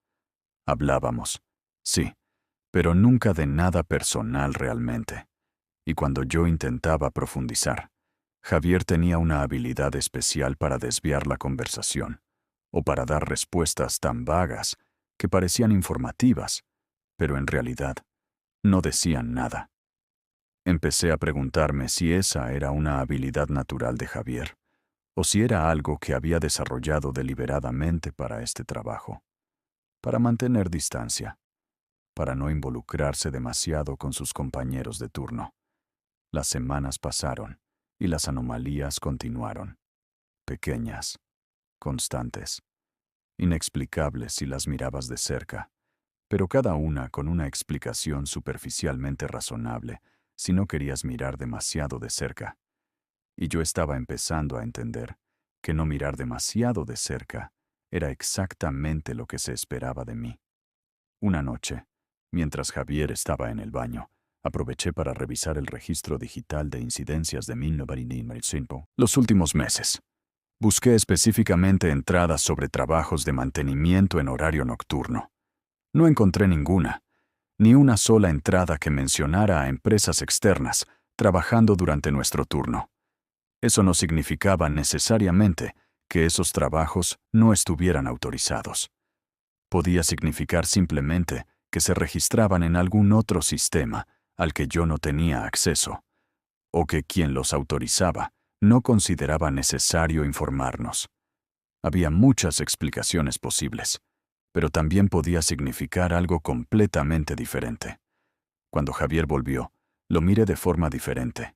Hablábamos, sí, pero nunca de nada personal realmente. Y cuando yo intentaba profundizar, Javier tenía una habilidad especial para desviar la conversación, o para dar respuestas tan vagas que parecían informativas, pero en realidad no decían nada. Empecé a preguntarme si esa era una habilidad natural de Javier, o si era algo que había desarrollado deliberadamente para este trabajo, para mantener distancia, para no involucrarse demasiado con sus compañeros de turno. Las semanas pasaron y las anomalías continuaron, pequeñas, constantes, inexplicables si las mirabas de cerca, pero cada una con una explicación superficialmente razonable si no querías mirar demasiado de cerca. Y yo estaba empezando a entender que no mirar demasiado de cerca era exactamente lo que se esperaba de mí. Una noche, mientras Javier estaba en el baño, Aproveché para revisar el registro digital de incidencias de 1995, los últimos meses. Busqué específicamente entradas sobre trabajos de mantenimiento en horario nocturno. No encontré ninguna, ni una sola entrada que mencionara a empresas externas trabajando durante nuestro turno. Eso no significaba necesariamente que esos trabajos no estuvieran autorizados. Podía significar simplemente que se registraban en algún otro sistema al que yo no tenía acceso, o que quien los autorizaba no consideraba necesario informarnos. Había muchas explicaciones posibles, pero también podía significar algo completamente diferente. Cuando Javier volvió, lo miré de forma diferente.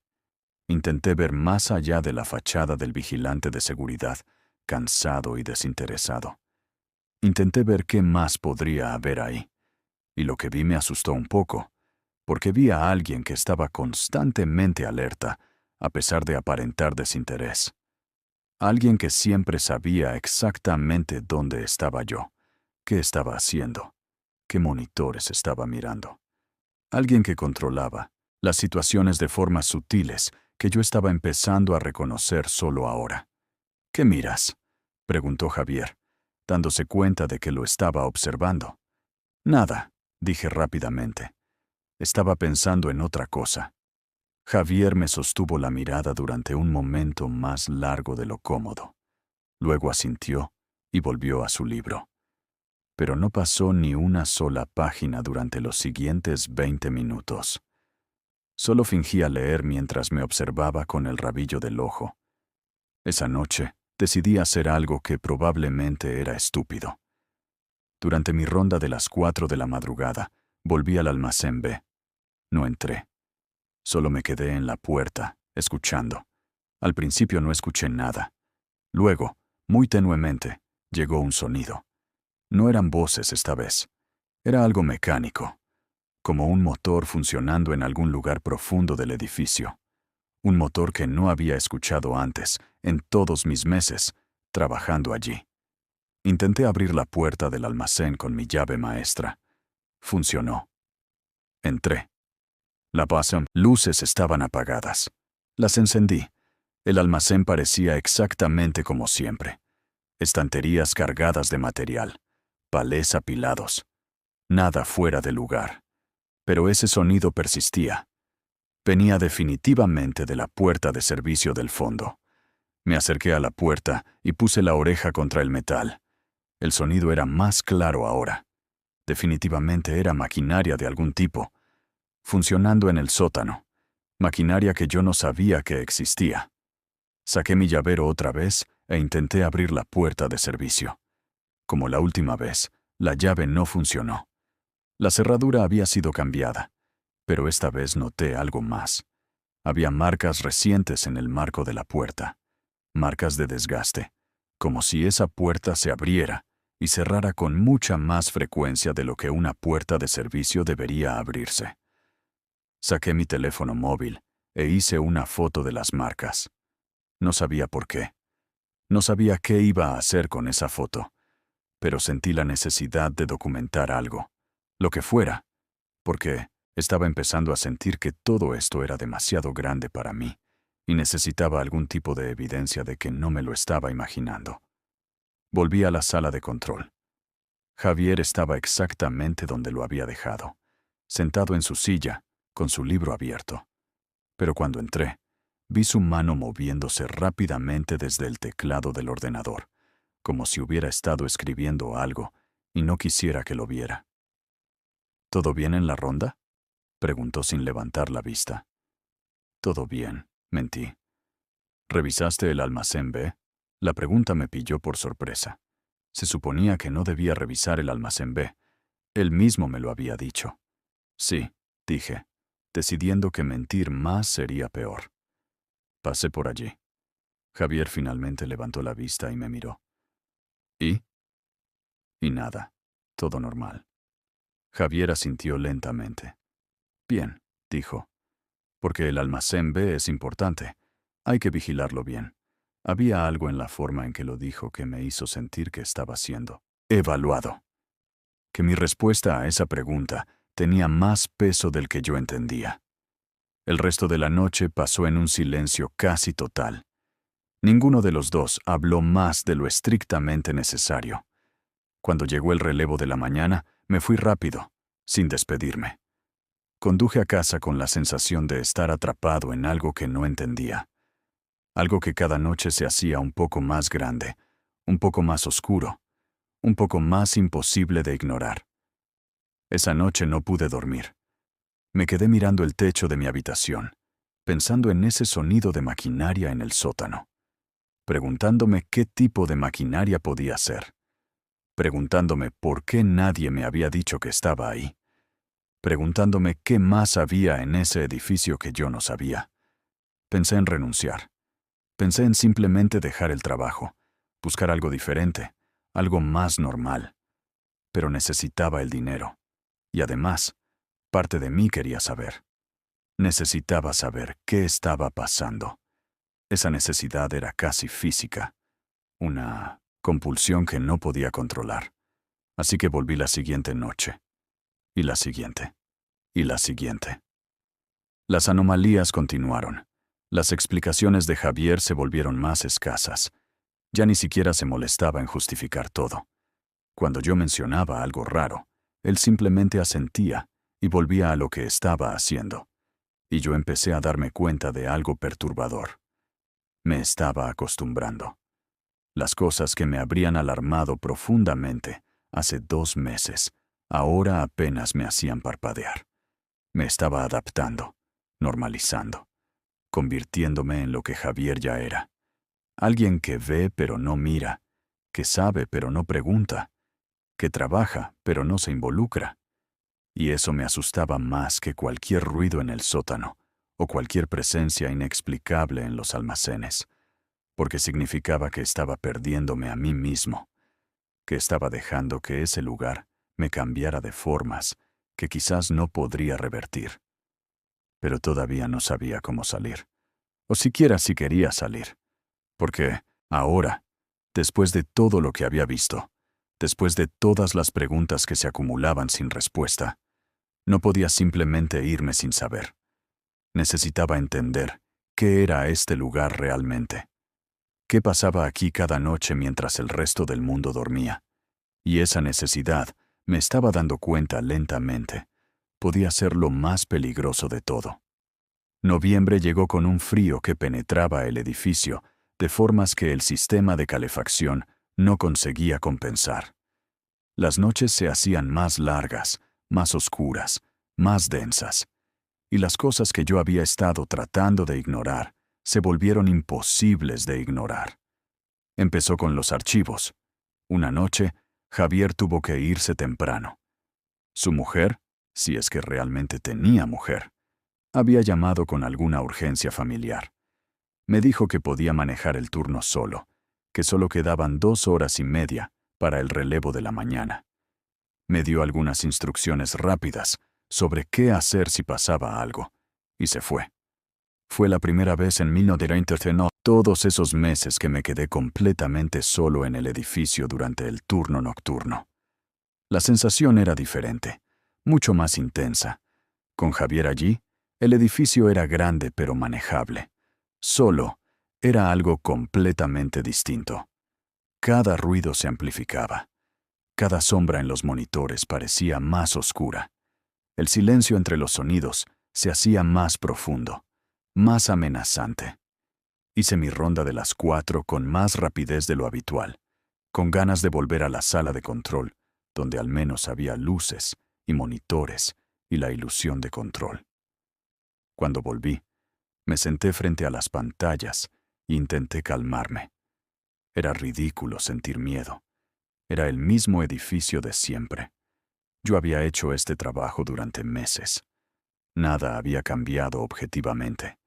Intenté ver más allá de la fachada del vigilante de seguridad, cansado y desinteresado. Intenté ver qué más podría haber ahí, y lo que vi me asustó un poco, porque vi a alguien que estaba constantemente alerta, a pesar de aparentar desinterés. Alguien que siempre sabía exactamente dónde estaba yo, qué estaba haciendo, qué monitores estaba mirando. Alguien que controlaba las situaciones de formas sutiles que yo estaba empezando a reconocer solo ahora. ¿Qué miras?, preguntó Javier, dándose cuenta de que lo estaba observando. Nada, dije rápidamente. Estaba pensando en otra cosa. Javier me sostuvo la mirada durante un momento más largo de lo cómodo. Luego asintió y volvió a su libro. Pero no pasó ni una sola página durante los siguientes 20 minutos. Solo fingía leer mientras me observaba con el rabillo del ojo. Esa noche decidí hacer algo que probablemente era estúpido. Durante mi ronda de las 4 de la madrugada, volví al almacén B. No entré. Solo me quedé en la puerta, escuchando. Al principio no escuché nada. Luego, muy tenuemente, llegó un sonido. No eran voces esta vez. Era algo mecánico, como un motor funcionando en algún lugar profundo del edificio. Un motor que no había escuchado antes, en todos mis meses, trabajando allí. Intenté abrir la puerta del almacén con mi llave maestra. Funcionó. Entré. Las luces estaban apagadas. Las encendí. El almacén parecía exactamente como siempre. Estanterías cargadas de material. Palés apilados. Nada fuera de lugar. Pero ese sonido persistía. Venía definitivamente de la puerta de servicio del fondo. Me acerqué a la puerta y puse la oreja contra el metal. El sonido era más claro ahora. Definitivamente era maquinaria de algún tipo, funcionando en el sótano. Maquinaria que yo no sabía que existía. Saqué mi llavero otra vez e intenté abrir la puerta de servicio. Como la última vez, la llave no funcionó. La cerradura había sido cambiada, pero esta vez noté algo más. Había marcas recientes en el marco de la puerta. Marcas de desgaste, como si esa puerta se abriera y cerrara con mucha más frecuencia de lo que una puerta de servicio debería abrirse. Saqué mi teléfono móvil e hice una foto de las marcas. No sabía por qué. No sabía qué iba a hacer con esa foto, pero sentí la necesidad de documentar algo, lo que fuera, porque estaba empezando a sentir que todo esto era demasiado grande para mí y necesitaba algún tipo de evidencia de que no me lo estaba imaginando. Volví a la sala de control. Javier estaba exactamente donde lo había dejado, sentado en su silla, con su libro abierto. Pero cuando entré, vi su mano moviéndose rápidamente desde el teclado del ordenador, como si hubiera estado escribiendo algo y no quisiera que lo viera. ¿Todo bien en la ronda?, preguntó sin levantar la vista. Todo bien, mentí. ¿Revisaste el almacén B? La pregunta me pilló por sorpresa. Se suponía que no debía revisar el almacén B. Él mismo me lo había dicho. Sí, dije, decidiendo que mentir más sería peor. Pasé por allí. Javier finalmente levantó la vista y me miró. ¿Y? Y nada. Todo normal. Javier asintió lentamente. Bien, dijo. Porque el almacén B es importante. Hay que vigilarlo bien. Había algo en la forma en que lo dijo que me hizo sentir que estaba siendo evaluado. Que mi respuesta a esa pregunta tenía más peso del que yo entendía. El resto de la noche pasó en un silencio casi total. Ninguno de los dos habló más de lo estrictamente necesario. Cuando llegó el relevo de la mañana, me fui rápido, sin despedirme. Conduje a casa con la sensación de estar atrapado en algo que no entendía. Algo que cada noche se hacía un poco más grande, un poco más oscuro, un poco más imposible de ignorar. Esa noche no pude dormir. Me quedé mirando el techo de mi habitación, pensando en ese sonido de maquinaria en el sótano, preguntándome qué tipo de maquinaria podía ser, preguntándome por qué nadie me había dicho que estaba ahí, preguntándome qué más había en ese edificio que yo no sabía. Pensé en renunciar. Pensé en simplemente dejar el trabajo, buscar algo diferente, algo más normal. Pero necesitaba el dinero. Y además, parte de mí quería saber. Necesitaba saber qué estaba pasando. Esa necesidad era casi física, una compulsión que no podía controlar. Así que volví la siguiente noche, y la siguiente, y la siguiente. Las anomalías continuaron. Las explicaciones de Javier se volvieron más escasas. Ya ni siquiera se molestaba en justificar todo. Cuando yo mencionaba algo raro, él simplemente asentía y volvía a lo que estaba haciendo. Y yo empecé a darme cuenta de algo perturbador. Me estaba acostumbrando. Las cosas que me habrían alarmado profundamente hace 2 meses, ahora apenas me hacían parpadear. Me estaba adaptando, normalizando, convirtiéndome en lo que Javier ya era. Alguien que ve pero no mira, que sabe pero no pregunta, que trabaja pero no se involucra. Y eso me asustaba más que cualquier ruido en el sótano o cualquier presencia inexplicable en los almacenes, porque significaba que estaba perdiéndome a mí mismo, que estaba dejando que ese lugar me cambiara de formas que quizás no podría revertir. Pero todavía no sabía cómo salir, o siquiera si quería salir, porque ahora, después de todo lo que había visto, después de todas las preguntas que se acumulaban sin respuesta, no podía simplemente irme sin saber. Necesitaba entender qué era este lugar realmente. ¿Qué pasaba aquí cada noche mientras el resto del mundo dormía? Y esa necesidad, me estaba dando cuenta lentamente, podía ser lo más peligroso de todo. Noviembre llegó con un frío que penetraba el edificio de formas que el sistema de calefacción no conseguía compensar. Las noches se hacían más largas, más oscuras, más densas, y las cosas que yo había estado tratando de ignorar se volvieron imposibles de ignorar. Empezó con los archivos. Una noche, Javier tuvo que irse temprano. Su mujer, si es que realmente tenía mujer, había llamado con alguna urgencia familiar. Me dijo que podía manejar el turno solo, que solo quedaban 2 horas y media para el relevo de la mañana. Me dio algunas instrucciones rápidas sobre qué hacer si pasaba algo, y se fue. Fue la primera vez en 1999, todos esos meses que me quedé completamente solo en el edificio durante el turno nocturno. La sensación era diferente, mucho más intensa. Con Javier allí, el edificio era grande pero manejable. Solo, era algo completamente distinto. Cada ruido se amplificaba. Cada sombra en los monitores parecía más oscura. El silencio entre los sonidos se hacía más profundo, más amenazante. Hice mi ronda de las 4 con más rapidez de lo habitual, con ganas de volver a la sala de control, donde al menos había luces y monitores y la ilusión de control. Cuando volví, me senté frente a las pantallas e intenté calmarme. Era ridículo sentir miedo. Era el mismo edificio de siempre. Yo había hecho este trabajo durante meses. Nada había cambiado objetivamente,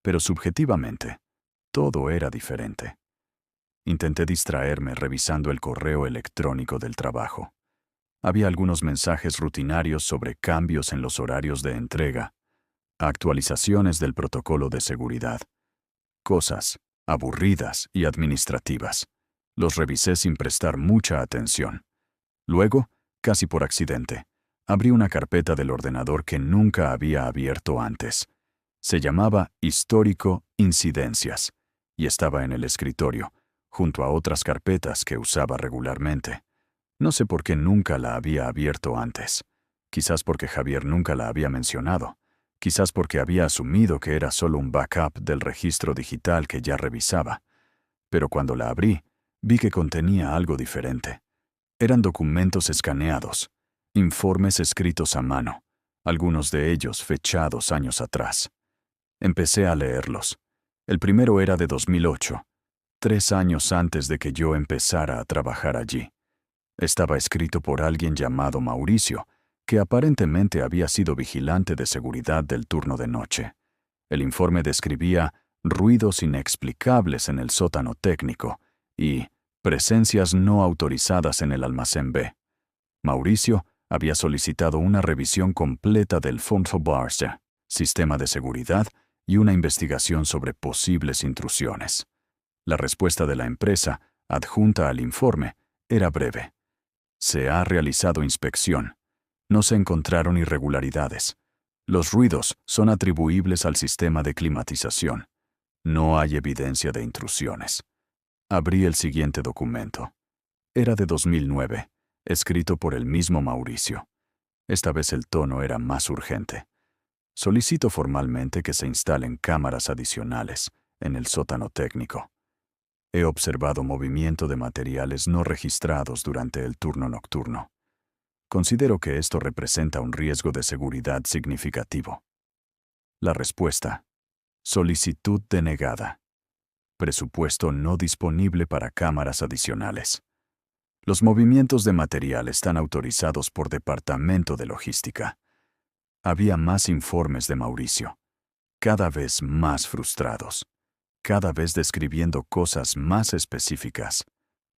pero subjetivamente, todo era diferente. Intenté distraerme revisando el correo electrónico del trabajo. Había algunos mensajes rutinarios sobre cambios en los horarios de entrega, actualizaciones del protocolo de seguridad, cosas aburridas y administrativas. Los revisé sin prestar mucha atención. Luego, casi por accidente, Abrí una carpeta del ordenador que nunca había abierto antes. Se llamaba Histórico Incidencias y estaba en el escritorio, junto a otras carpetas que usaba regularmente. No sé por qué nunca la había abierto antes. Quizás porque Javier nunca la había mencionado. Quizás porque había asumido que era solo un backup del registro digital que ya revisaba. Pero cuando la abrí, vi que contenía algo diferente. Eran documentos escaneados, informes escritos a mano, algunos de ellos fechados años atrás. Empecé a leerlos. El primero era de 2008, 3 años antes de que yo empezara a trabajar allí. Estaba escrito por alguien llamado Mauricio, que aparentemente había sido vigilante de seguridad del turno de noche. El informe describía ruidos inexplicables en el sótano técnico y presencias no autorizadas en el almacén B. Mauricio había solicitado una revisión completa del Fontobarse, sistema de seguridad, y una investigación sobre posibles intrusiones. La respuesta de la empresa, adjunta al informe, era breve. Se ha realizado inspección. No se encontraron irregularidades. Los ruidos son atribuibles al sistema de climatización. No hay evidencia de intrusiones. Abrí el siguiente documento. Era de 2009, escrito por el mismo Mauricio. Esta vez el tono era más urgente. Solicito formalmente que se instalen cámaras adicionales en el sótano técnico. He observado movimiento de materiales no registrados durante el turno nocturno. Considero que esto representa un riesgo de seguridad significativo. La respuesta: solicitud denegada. Presupuesto no disponible para cámaras adicionales. Los movimientos de material están autorizados por Departamento de Logística. Había más informes de Mauricio, cada vez más frustrados, cada vez describiendo cosas más específicas,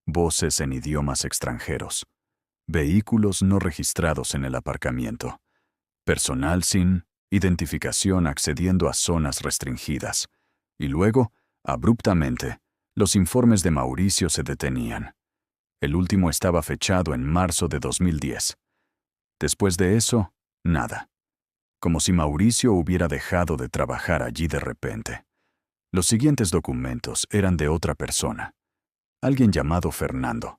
voces en idiomas extranjeros, vehículos no registrados en el aparcamiento, personal sin identificación accediendo a zonas restringidas, y luego, abruptamente, los informes de Mauricio se detenían. El último estaba fechado en marzo de 2010. Después de eso, nada. Como si Mauricio hubiera dejado de trabajar allí de repente. Los siguientes documentos eran de otra persona, alguien llamado Fernando.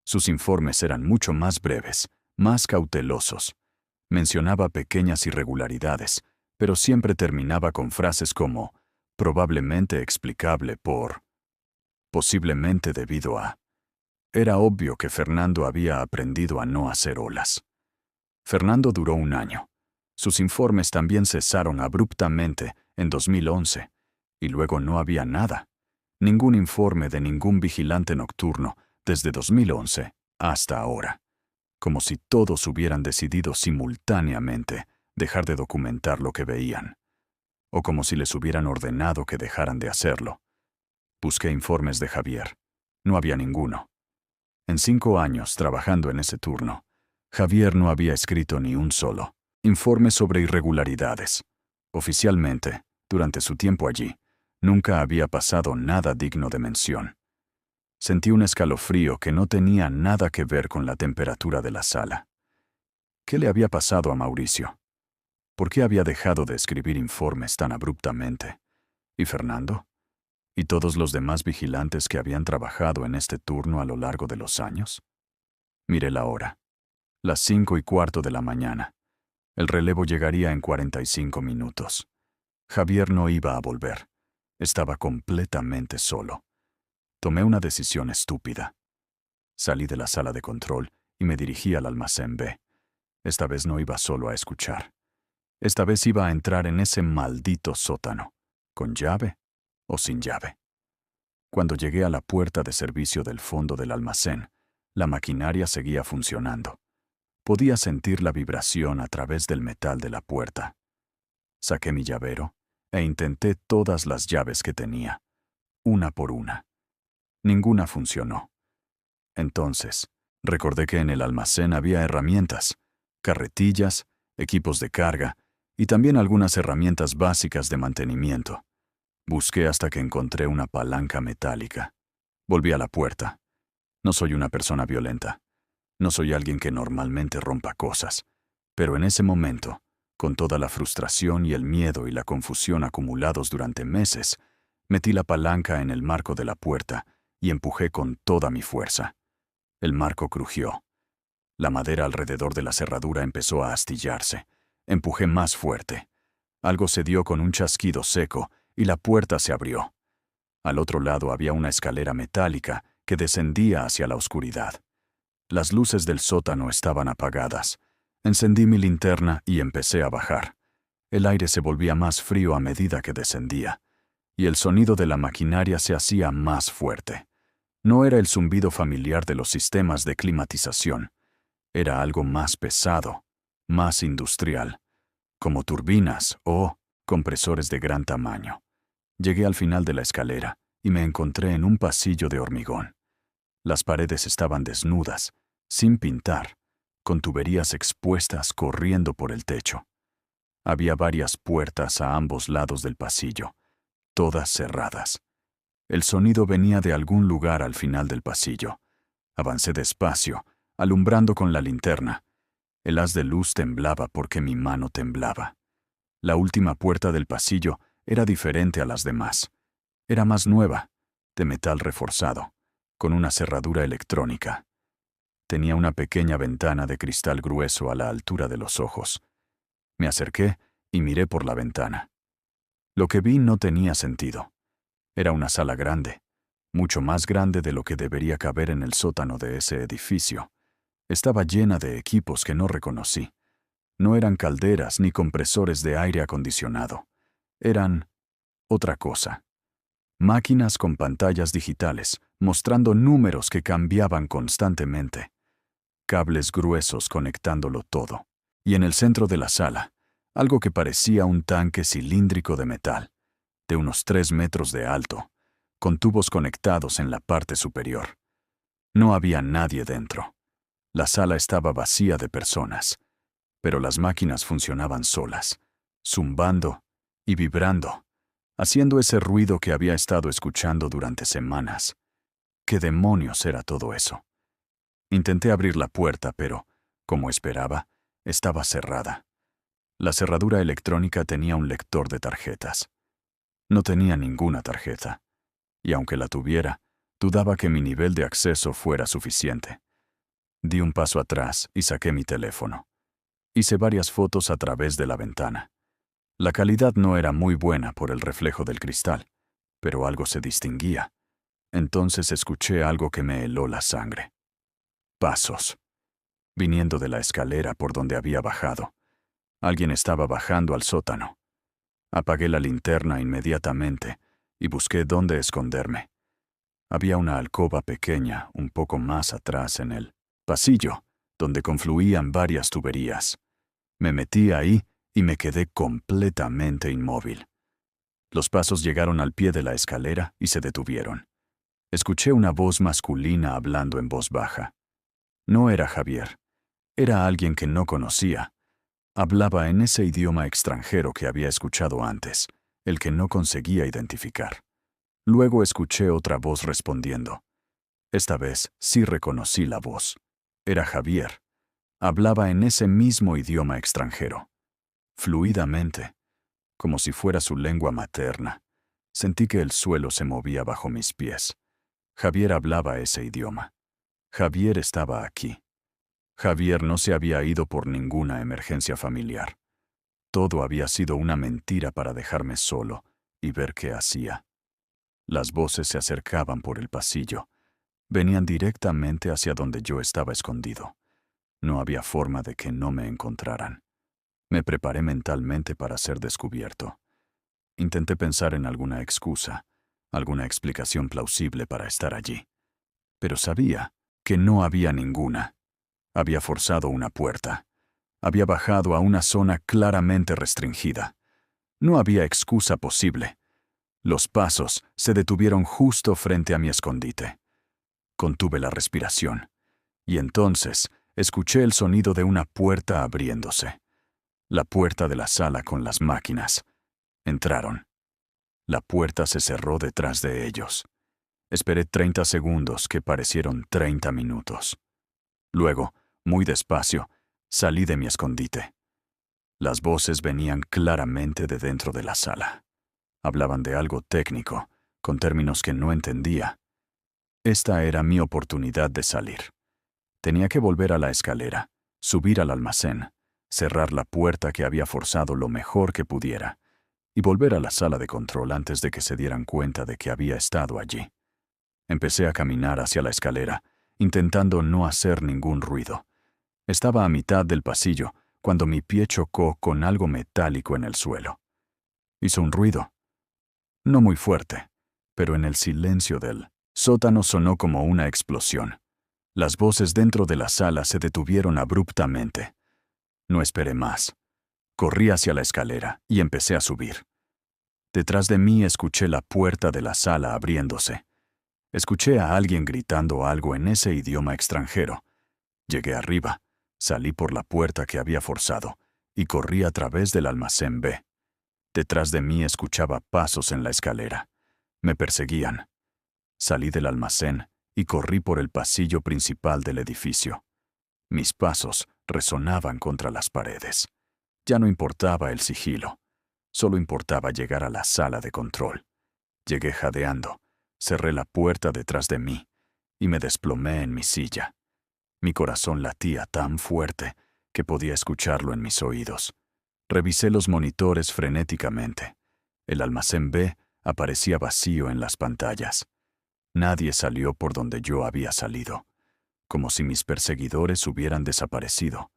Sus informes eran mucho más breves, más cautelosos. Mencionaba pequeñas irregularidades, pero siempre terminaba con frases como probablemente explicable por, posiblemente debido a. Era obvio que Fernando había aprendido a no hacer olas. Fernando duró 1 año. Sus informes también cesaron abruptamente en 2011, y luego no había nada. Ningún informe de ningún vigilante nocturno desde 2011 hasta ahora. Como si todos hubieran decidido simultáneamente dejar de documentar lo que veían. O como si les hubieran ordenado que dejaran de hacerlo. Busqué informes de Javier. No había ninguno. En 5 años trabajando en ese turno, Javier no había escrito ni un solo informe sobre irregularidades. Oficialmente, durante su tiempo allí, nunca había pasado nada digno de mención. Sentí un escalofrío que no tenía nada que ver con la temperatura de la sala. ¿Qué le había pasado a Mauricio? ¿Por qué había dejado de escribir informes tan abruptamente? ¿Y Fernando? ¿Y todos los demás vigilantes que habían trabajado en este turno a lo largo de los años? Miré la hora. Las 5:15 de la mañana. El relevo llegaría en 45 minutos. Javier no iba a volver. Estaba completamente solo. Tomé una decisión estúpida. Salí de la sala de control y me dirigí al almacén B. Esta vez no iba solo a escuchar. Esta vez iba a entrar en ese maldito sótano, con llave o sin llave. Cuando llegué a la puerta de servicio del fondo del almacén, la maquinaria seguía funcionando. Podía sentir la vibración a través del metal de la puerta. Saqué mi llavero e intenté todas las llaves que tenía, una por una. Ninguna funcionó. Entonces, recordé que en el almacén había herramientas, carretillas, equipos de carga y también algunas herramientas básicas de mantenimiento. Busqué hasta que encontré una palanca metálica. Volví a la puerta. No soy una persona violenta. No soy alguien que normalmente rompa cosas. Pero en ese momento, con toda la frustración y el miedo y la confusión acumulados durante meses, metí la palanca en el marco de la puerta y empujé con toda mi fuerza. El marco crujió. La madera alrededor de la cerradura empezó a astillarse. Empujé más fuerte. Algo se dio con un chasquido seco y la puerta se abrió. Al otro lado había una escalera metálica que descendía hacia la oscuridad. Las luces del sótano estaban apagadas. Encendí mi linterna y empecé a bajar. El aire se volvía más frío a medida que descendía, y el sonido de la maquinaria se hacía más fuerte. No era el zumbido familiar de los sistemas de climatización. Era algo más pesado, más industrial, como turbinas o compresores de gran tamaño. Llegué al final de la escalera y me encontré en un pasillo de hormigón. Las paredes estaban desnudas, sin pintar, con tuberías expuestas corriendo por el techo. Había varias puertas a ambos lados del pasillo, todas cerradas. El sonido venía de algún lugar al final del pasillo. Avancé despacio, alumbrando con la linterna. El haz de luz temblaba porque mi mano temblaba. La última puerta del pasillo era diferente a las demás. Era más nueva, de metal reforzado, con una cerradura electrónica. Tenía una pequeña ventana de cristal grueso a la altura de los ojos. Me acerqué y miré por la ventana. Lo que vi no tenía sentido. Era una sala grande, mucho más grande de lo que debería caber en el sótano de ese edificio. Estaba llena de equipos que no reconocí. No eran calderas ni compresores de aire acondicionado. Eran otra cosa. Máquinas con pantallas digitales, mostrando números que cambiaban constantemente. Cables gruesos conectándolo todo. Y en el centro de la sala, algo que parecía un tanque cilíndrico de metal, de unos 3 metros de alto, con tubos conectados en la parte superior. No había nadie dentro. La sala estaba vacía de personas, pero las máquinas funcionaban solas, zumbando y vibrando, haciendo ese ruido que había estado escuchando durante semanas. ¿Qué demonios era todo eso? Intenté abrir la puerta, pero, como esperaba, estaba cerrada. La cerradura electrónica tenía un lector de tarjetas. No tenía ninguna tarjeta, y aunque la tuviera, dudaba que mi nivel de acceso fuera suficiente. Di un paso atrás y saqué mi teléfono. Hice varias fotos a través de la ventana. La calidad no era muy buena por el reflejo del cristal, pero algo se distinguía. Entonces escuché algo que me heló la sangre. Pasos. Viniendo de la escalera por donde había bajado. Alguien estaba bajando al sótano. Apagué la linterna inmediatamente y busqué dónde esconderme. Había una alcoba pequeña un poco más atrás en el pasillo, donde confluían varias tuberías. Me metí ahí y me quedé completamente inmóvil. Los pasos llegaron al pie de la escalera y se detuvieron. Escuché una voz masculina hablando en voz baja. No era Javier. Era alguien que no conocía. Hablaba en ese idioma extranjero que había escuchado antes, el que no conseguía identificar. Luego escuché otra voz respondiendo. Esta vez sí reconocí la voz. Era Javier. Hablaba en ese mismo idioma extranjero. Fluidamente, como si fuera su lengua materna. Sentí que el suelo se movía bajo mis pies. Javier hablaba ese idioma. Javier estaba aquí. Javier no se había ido por ninguna emergencia familiar. Todo había sido una mentira para dejarme solo y ver qué hacía. Las voces se acercaban por el pasillo. Venían directamente hacia donde yo estaba escondido. No había forma de que no me encontraran. Me preparé mentalmente para ser descubierto. Intenté pensar en alguna excusa, alguna explicación plausible para estar allí. Pero sabía que no había ninguna. Había forzado una puerta. Había bajado a una zona claramente restringida. No había excusa posible. Los pasos se detuvieron justo frente a mi escondite. Contuve la respiración. Y entonces escuché el sonido de una puerta abriéndose. La puerta de la sala con las máquinas. Entraron. La puerta se cerró detrás de ellos. Esperé 30 segundos que parecieron 30 minutos. Luego, muy despacio, Salí de mi escondite. Las voces venían claramente de dentro de la sala. Hablaban de algo técnico, con términos que no entendía. Esta era mi oportunidad de salir. Tenía que volver a la escalera, subir al almacén, cerrar la puerta que había forzado lo mejor que pudiera, y volver a la sala de control antes de que se dieran cuenta de que había estado allí. Empecé a caminar hacia la escalera, intentando no hacer ningún ruido. Estaba a mitad del pasillo cuando mi pie chocó con algo metálico en el suelo. Hizo un ruido. No muy fuerte, pero en el silencio del sótano sonó como una explosión. Las voces dentro de la sala se detuvieron abruptamente. No esperé más. Corrí hacia la escalera y empecé a subir. Detrás de mí escuché la puerta de la sala abriéndose. Escuché a alguien gritando algo en ese idioma extranjero. Llegué arriba, salí por la puerta que había forzado y corrí a través del almacén B. Detrás de mí escuchaba pasos en la escalera. Me perseguían. Salí del almacén y corrí por el pasillo principal del edificio. Mis pasos resonaban contra las paredes. Ya no importaba el sigilo, solo importaba llegar a la sala de control. Llegué jadeando, cerré la puerta detrás de mí y me desplomé en mi silla. Mi corazón latía tan fuerte que podía escucharlo en mis oídos. Revisé los monitores frenéticamente. El almacén B aparecía vacío en las pantallas. Nadie salió por donde yo había salido, como si mis perseguidores hubieran desaparecido,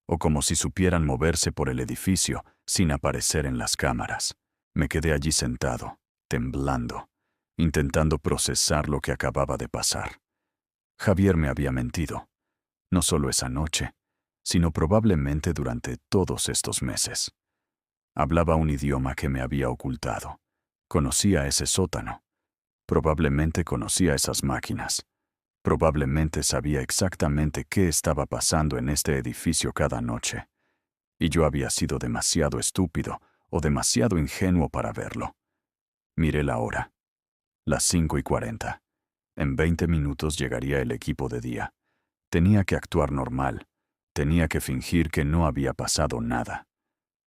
o como si supieran moverse por el edificio sin aparecer en las cámaras. Me quedé allí sentado, temblando, intentando procesar lo que acababa de pasar. Javier me había mentido, no solo esa noche, sino probablemente durante todos estos meses. Hablaba un idioma que me había ocultado. Conocía ese sótano. Probablemente conocía esas máquinas. Probablemente sabía exactamente qué estaba pasando en este edificio cada noche. Y yo había sido demasiado estúpido o demasiado ingenuo para verlo. Miré la hora. Las 5:40. En 20 minutos llegaría el equipo de día. Tenía que actuar normal. Tenía que fingir que no había pasado nada.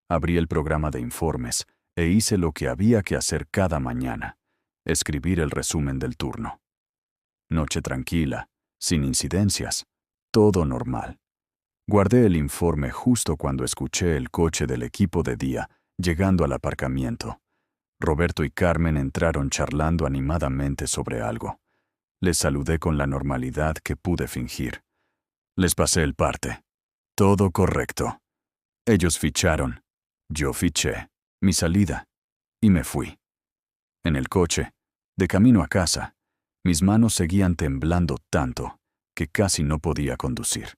Abrí el programa de informes e hice lo que había que hacer cada mañana: escribir el resumen del turno. Noche tranquila, sin incidencias, todo normal. Guardé el informe justo cuando escuché el coche del equipo de día llegando al aparcamiento. Roberto y Carmen entraron charlando animadamente sobre algo. Les saludé con la normalidad que pude fingir. Les pasé el parte. Todo correcto. Ellos ficharon. Yo fiché. Mi salida. Y me fui. En el coche, de camino a casa, mis manos seguían temblando tanto que casi no podía conducir.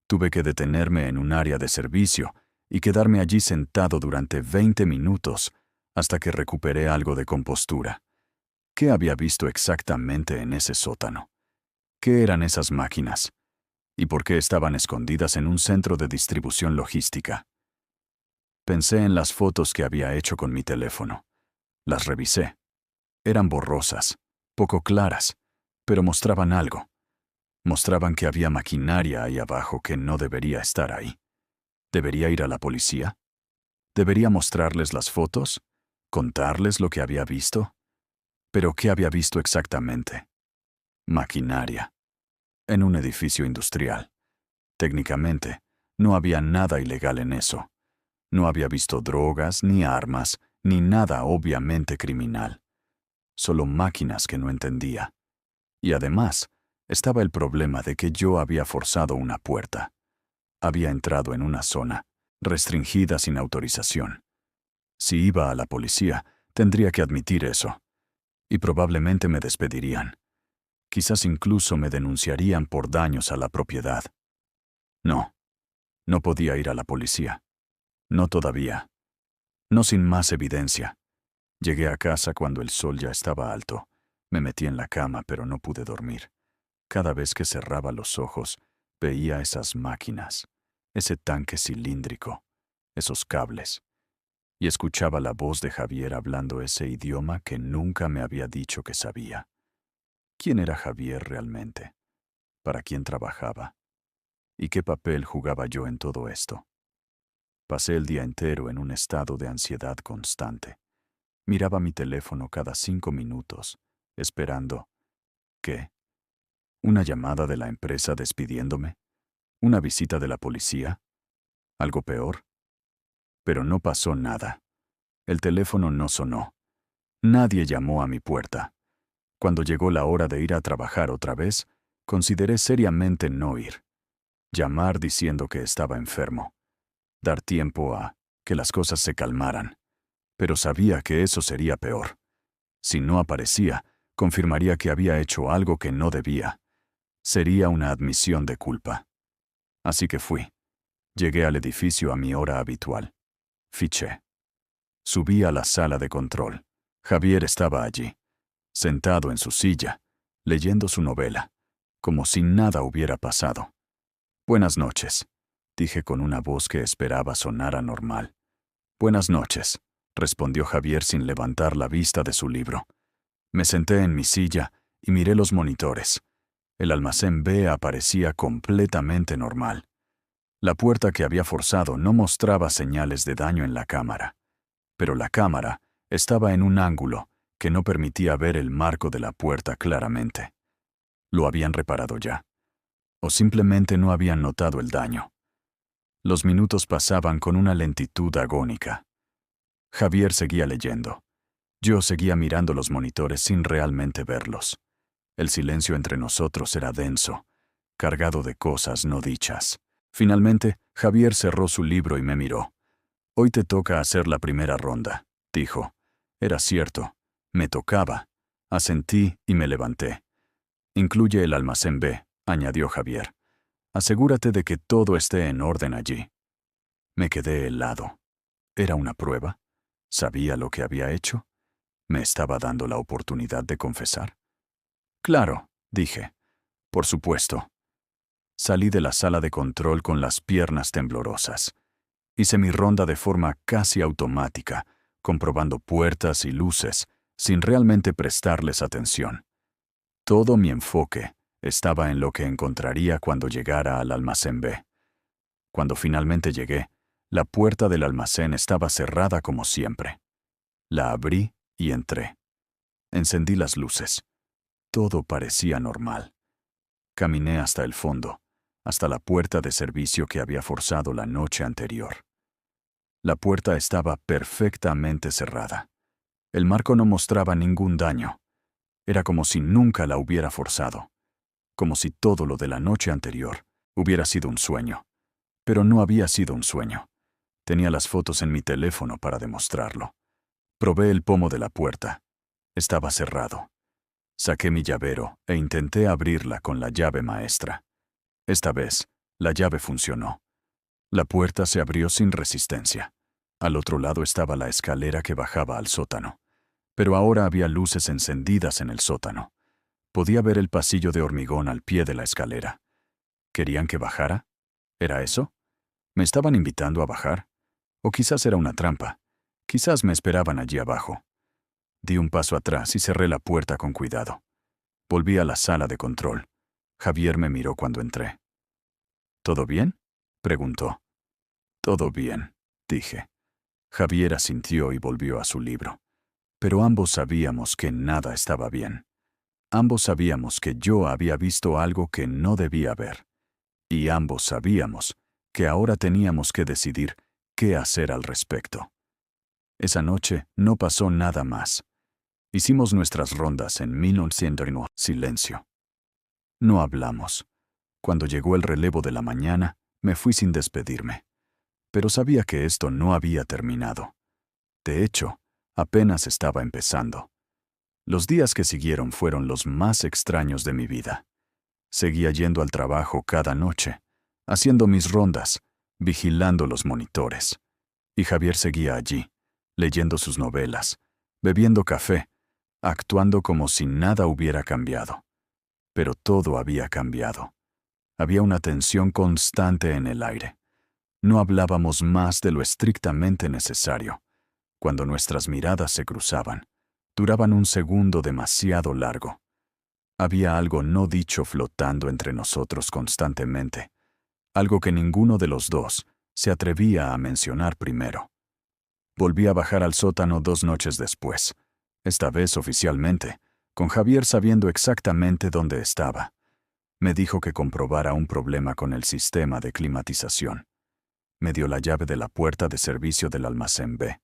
Tuve que detenerme en un área de servicio y quedarme allí sentado durante 20 minutos hasta que recuperé algo de compostura. ¿Qué había visto exactamente en ese sótano? ¿Qué eran esas máquinas? ¿Y por qué estaban escondidas en un centro de distribución logística? Pensé en las fotos que había hecho con mi teléfono. Las revisé. Eran borrosas, poco claras, pero mostraban algo. Mostraban que había maquinaria ahí abajo que no debería estar ahí. ¿Debería ir a la policía? ¿Debería mostrarles las fotos? ¿Contarles lo que había visto? ¿Pero qué había visto exactamente? Maquinaria. En un edificio industrial. Técnicamente, no había nada ilegal en eso. No había visto drogas, ni armas, ni nada obviamente criminal. Solo máquinas que no entendía. Y además, estaba el problema de que yo había forzado una puerta. Había entrado en una zona restringida sin autorización. Si iba a la policía, tendría que admitir eso. Y probablemente me despedirían. Quizás incluso me denunciarían por daños a la propiedad. No, no podía ir a la policía. No todavía. No sin más evidencia. Llegué a casa cuando el sol ya estaba alto. Me metí en la cama, pero no pude dormir. Cada vez que cerraba los ojos, veía esas máquinas, ese tanque cilíndrico, esos cables, y escuchaba la voz de Javier hablando ese idioma que nunca me había dicho que sabía. ¿Quién era Javier realmente? ¿Para quién trabajaba? ¿Y qué papel jugaba yo en todo esto? Pasé el día entero en un estado de ansiedad constante. Miraba mi teléfono cada 5 minutos, esperando. ¿Qué? ¿Una llamada de la empresa despidiéndome? ¿Una visita de la policía? ¿Algo peor? Pero no pasó nada. El teléfono no sonó. Nadie llamó a mi puerta. Cuando llegó la hora de ir a trabajar otra vez, consideré seriamente no ir. Llamar diciendo que estaba enfermo. Dar tiempo a que las cosas se calmaran. Pero sabía que eso sería peor. Si no aparecía, confirmaría que había hecho algo que no debía. Sería una admisión de culpa. Así que fui. Llegué al edificio a mi hora habitual. Fiché. Subí a la sala de control. Javier estaba allí, sentado en su silla, leyendo su novela, como si nada hubiera pasado. «Buenas noches», dije con una voz que esperaba sonara normal. «Buenas noches», respondió Javier sin levantar la vista de su libro. Me senté en mi silla y miré los monitores. El almacén B aparecía completamente normal. La puerta que había forzado no mostraba señales de daño en la cámara, pero la cámara estaba en un ángulo que no permitía ver el marco de la puerta claramente. ¿Lo habían reparado ya? ¿O simplemente no habían notado el daño? Los minutos pasaban con una lentitud agónica. Javier seguía leyendo. Yo seguía mirando los monitores sin realmente verlos. El silencio entre nosotros era denso, cargado de cosas no dichas. Finalmente, Javier cerró su libro y me miró. «Hoy te toca hacer la primera ronda», dijo. Era cierto. Me tocaba. Asentí y me levanté. «Incluye el almacén B», añadió Javier. «Asegúrate de que todo esté en orden allí». Me quedé helado. ¿Era una prueba? ¿Sabía lo que había hecho? ¿Me estaba dando la oportunidad de confesar? «Claro», dije. «Por supuesto». Salí de la sala de control con las piernas temblorosas. Hice mi ronda de forma casi automática, comprobando puertas y luces, sin realmente prestarles atención. Todo mi enfoque estaba en lo que encontraría cuando llegara al almacén B. Cuando finalmente llegué, la puerta del almacén estaba cerrada como siempre. La abrí y entré. Encendí las luces. Todo parecía normal. Caminé hasta el fondo, hasta la puerta de servicio que había forzado la noche anterior. La puerta estaba perfectamente cerrada. El marco no mostraba ningún daño. Era como si nunca la hubiera forzado. Como si todo lo de la noche anterior hubiera sido un sueño. Pero no había sido un sueño. Tenía las fotos en mi teléfono para demostrarlo. Probé el pomo de la puerta. Estaba cerrado. Saqué mi llavero e intenté abrirla con la llave maestra. Esta vez, la llave funcionó. La puerta se abrió sin resistencia. Al otro lado estaba la escalera que bajaba al sótano. Pero ahora había luces encendidas en el sótano. Podía ver el pasillo de hormigón al pie de la escalera. ¿Querían que bajara? ¿Era eso? ¿Me estaban invitando a bajar? O quizás era una trampa. Quizás me esperaban allí abajo. Di un paso atrás y cerré la puerta con cuidado. Volví a la sala de control. Javier me miró cuando entré. ¿Todo bien?, preguntó. «Todo bien», dije. Javier asintió y volvió a su libro. Pero ambos sabíamos que nada estaba bien. Ambos sabíamos que yo había visto algo que no debía ver. Y ambos sabíamos que ahora teníamos que decidir qué hacer al respecto. Esa noche no pasó nada más. Hicimos nuestras rondas en 1909. Silencio. No hablamos. Cuando llegó el relevo de la mañana, me fui sin despedirme. Pero sabía que esto no había terminado. De hecho, apenas estaba empezando. Los días que siguieron fueron los más extraños de mi vida. Seguía yendo al trabajo cada noche, haciendo mis rondas, vigilando los monitores. Y Javier seguía allí, leyendo sus novelas, bebiendo café, actuando como si nada hubiera cambiado. Pero todo había cambiado. Había una tensión constante en el aire. No hablábamos más de lo estrictamente necesario. Cuando nuestras miradas se cruzaban, duraban un segundo demasiado largo. Había algo no dicho flotando entre nosotros constantemente, algo que ninguno de los dos se atrevía a mencionar primero. Volví a bajar al sótano 2 noches después, esta vez oficialmente, con Javier sabiendo exactamente dónde estaba. Me dijo que comprobara un problema con el sistema de climatización. Me dio la llave de la puerta de servicio del almacén B.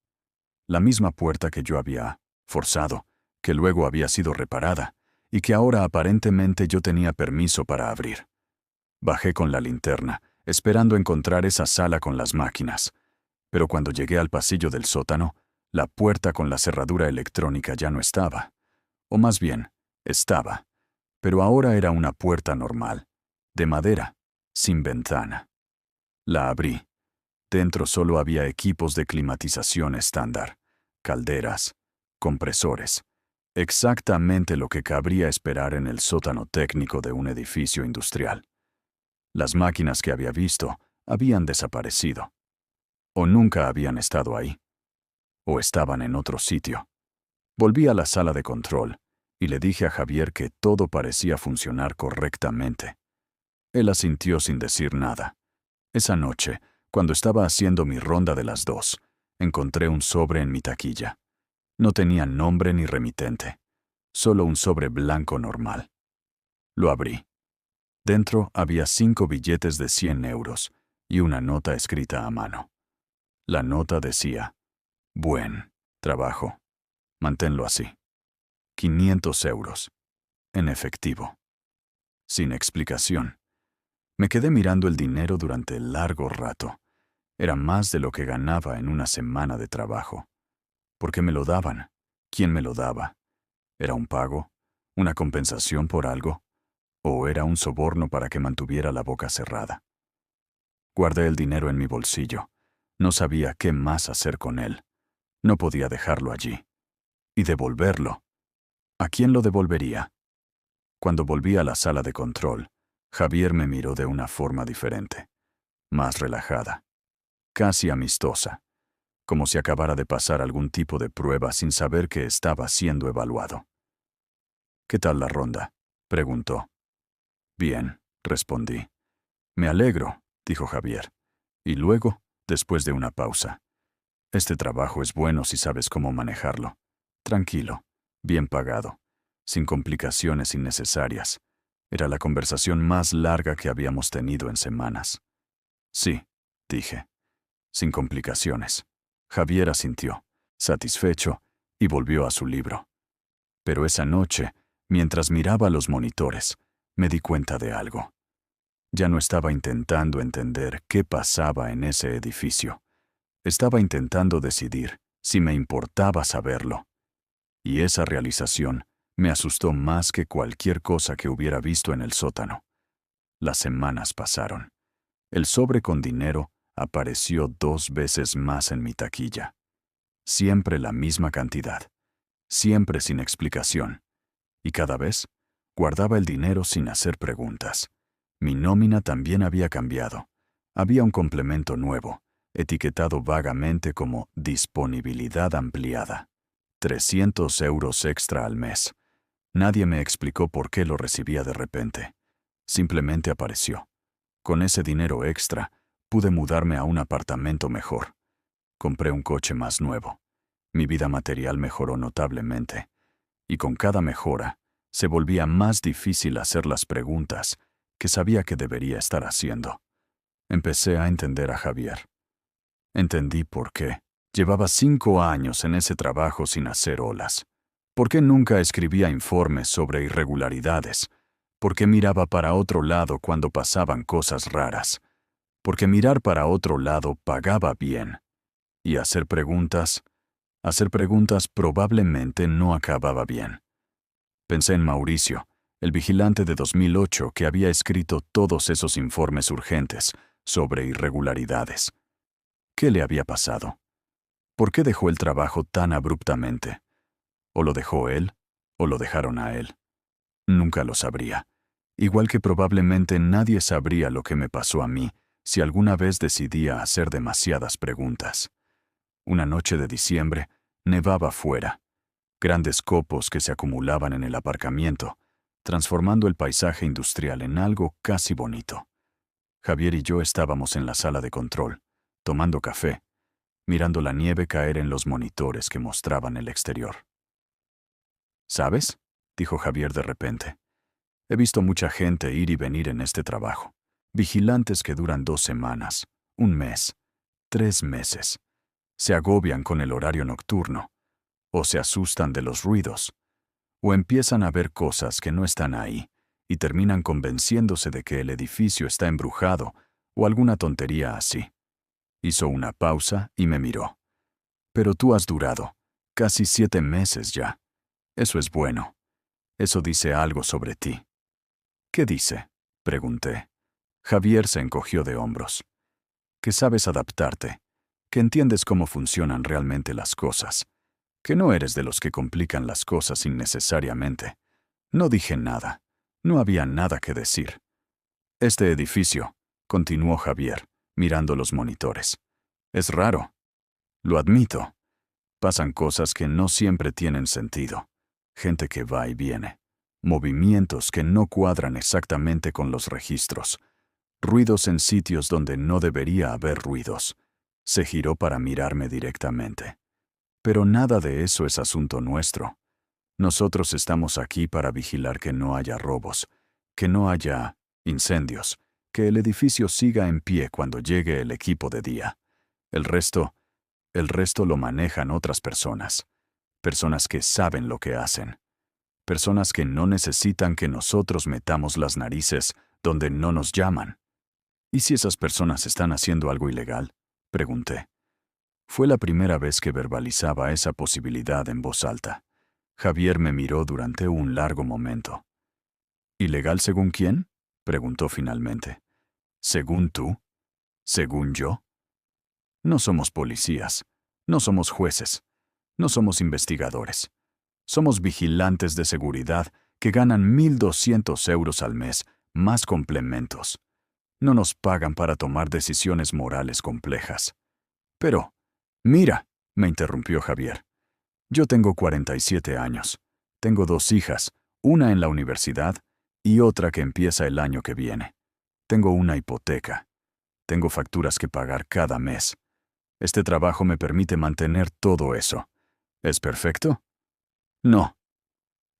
La misma puerta que yo había forzado, que luego había sido reparada, y que ahora aparentemente yo tenía permiso para abrir. Bajé con la linterna, esperando encontrar esa sala con las máquinas. Pero cuando llegué al pasillo del sótano, la puerta con la cerradura electrónica ya no estaba. O más bien, estaba. Pero ahora era una puerta normal, de madera, sin ventana. La abrí. Dentro solo había equipos de climatización estándar, calderas, compresores. Exactamente lo que cabría esperar en el sótano técnico de un edificio industrial. Las máquinas que había visto habían desaparecido. O nunca habían estado ahí. O estaban en otro sitio. Volví a la sala de control y le dije a Javier que todo parecía funcionar correctamente. Él asintió sin decir nada. Esa noche, cuando estaba haciendo mi ronda de las 2, encontré un sobre en mi taquilla. No tenía nombre ni remitente, solo un sobre blanco normal. Lo abrí. Dentro había 5 billetes de 100 euros y una nota escrita a mano. La nota decía: buen trabajo. Manténlo así. 500 euros. En efectivo. Sin explicación. Me quedé mirando el dinero durante largo rato. Era más de lo que ganaba en una semana de trabajo. ¿Por qué me lo daban? ¿Quién me lo daba? ¿Era un pago? ¿Una compensación por algo? ¿O era un soborno para que mantuviera la boca cerrada? Guardé el dinero en mi bolsillo. No sabía qué más hacer con él. No podía dejarlo allí. Y devolverlo. ¿A quién lo devolvería? Cuando volví a la sala de control, Javier me miró de una forma diferente, más relajada, casi amistosa, como si acabara de pasar algún tipo de prueba sin saber que estaba siendo evaluado. ¿Qué tal la ronda?, preguntó. Bien, respondí. Me alegro, dijo Javier. Y luego, después de una pausa, este trabajo es bueno si sabes cómo manejarlo. Tranquilo, bien pagado, sin complicaciones innecesarias. Era la conversación más larga que habíamos tenido en semanas. Sí, dije. Sin complicaciones. Javier asintió, satisfecho, y volvió a su libro. Pero esa noche, mientras miraba los monitores, me di cuenta de algo. Ya no estaba intentando entender qué pasaba en ese edificio. Estaba intentando decidir si me importaba saberlo. Y esa realización me asustó más que cualquier cosa que hubiera visto en el sótano. Las semanas pasaron. El sobre con dinero apareció 2 veces más en mi taquilla. Siempre la misma cantidad. Siempre sin explicación. Y cada vez guardaba el dinero sin hacer preguntas. Mi nómina también había cambiado. Había un complemento nuevo, etiquetado vagamente como disponibilidad ampliada. 300 euros extra al mes. Nadie me explicó por qué lo recibía de repente. Simplemente apareció. Con ese dinero extra, pude mudarme a un apartamento mejor. Compré un coche más nuevo. Mi vida material mejoró notablemente. Y con cada mejora, se volvía más difícil hacer las preguntas que sabía que debería estar haciendo. Empecé a entender a Javier. Entendí por qué. Llevaba 5 años en ese trabajo sin hacer olas. ¿Por qué nunca escribía informes sobre irregularidades? ¿Por qué miraba para otro lado cuando pasaban cosas raras? Porque mirar para otro lado pagaba bien. Y hacer preguntas probablemente no acababa bien. Pensé en Mauricio, el vigilante de 2008 que había escrito todos esos informes urgentes sobre irregularidades. ¿Qué le había pasado? ¿Por qué dejó el trabajo tan abruptamente? ¿O lo dejó él, o lo dejaron a él? Nunca lo sabría. Igual que probablemente nadie sabría lo que me pasó a mí si alguna vez decidía hacer demasiadas preguntas. Una noche de diciembre, nevaba fuera. Grandes copos que se acumulaban en el aparcamiento, transformando el paisaje industrial en algo casi bonito. Javier y yo estábamos en la sala de control, tomando café, mirando la nieve caer en los monitores que mostraban el exterior. ¿Sabes?, dijo Javier de repente. He visto mucha gente ir y venir en este trabajo. Vigilantes que duran 2 semanas, 1 mes, 3 meses. Se agobian con el horario nocturno, o se asustan de los ruidos, o empiezan a ver cosas que no están ahí y terminan convenciéndose de que el edificio está embrujado o alguna tontería así. Hizo una pausa y me miró. Pero tú has durado casi 7 meses ya. Eso es bueno. Eso dice algo sobre ti. ¿Qué dice?, pregunté. Javier se encogió de hombros. Que sabes adaptarte, que entiendes cómo funcionan realmente las cosas, que no eres de los que complican las cosas innecesariamente. No dije nada. No había nada que decir. Este edificio, continuó Javier, mirando los monitores. Es raro. Lo admito. Pasan cosas que no siempre tienen sentido. Gente que va y viene. Movimientos que no cuadran exactamente con los registros. Ruidos en sitios donde no debería haber ruidos. Se giró para mirarme directamente. Pero nada de eso es asunto nuestro. Nosotros estamos aquí para vigilar que no haya robos, que no haya incendios, que el edificio siga en pie cuando llegue el equipo de día. El resto lo manejan otras personas. Personas que saben lo que hacen. Personas que no necesitan que nosotros metamos las narices donde no nos llaman. ¿Y si esas personas están haciendo algo ilegal?, pregunté. Fue la primera vez que verbalizaba esa posibilidad en voz alta. Javier me miró durante un largo momento. ¿Ilegal según quién?, preguntó finalmente. ¿Según tú? ¿Según yo? No somos policías, no somos jueces, no somos investigadores. Somos vigilantes de seguridad que ganan 1.200 euros al mes, más complementos. No nos pagan para tomar decisiones morales complejas. Pero, mira, me interrumpió Javier. Yo tengo 47 años. Tengo 2 hijas, una en la universidad y otra que empieza el año que viene. Tengo una hipoteca. Tengo facturas que pagar cada mes. Este trabajo me permite mantener todo eso. ¿Es perfecto? No.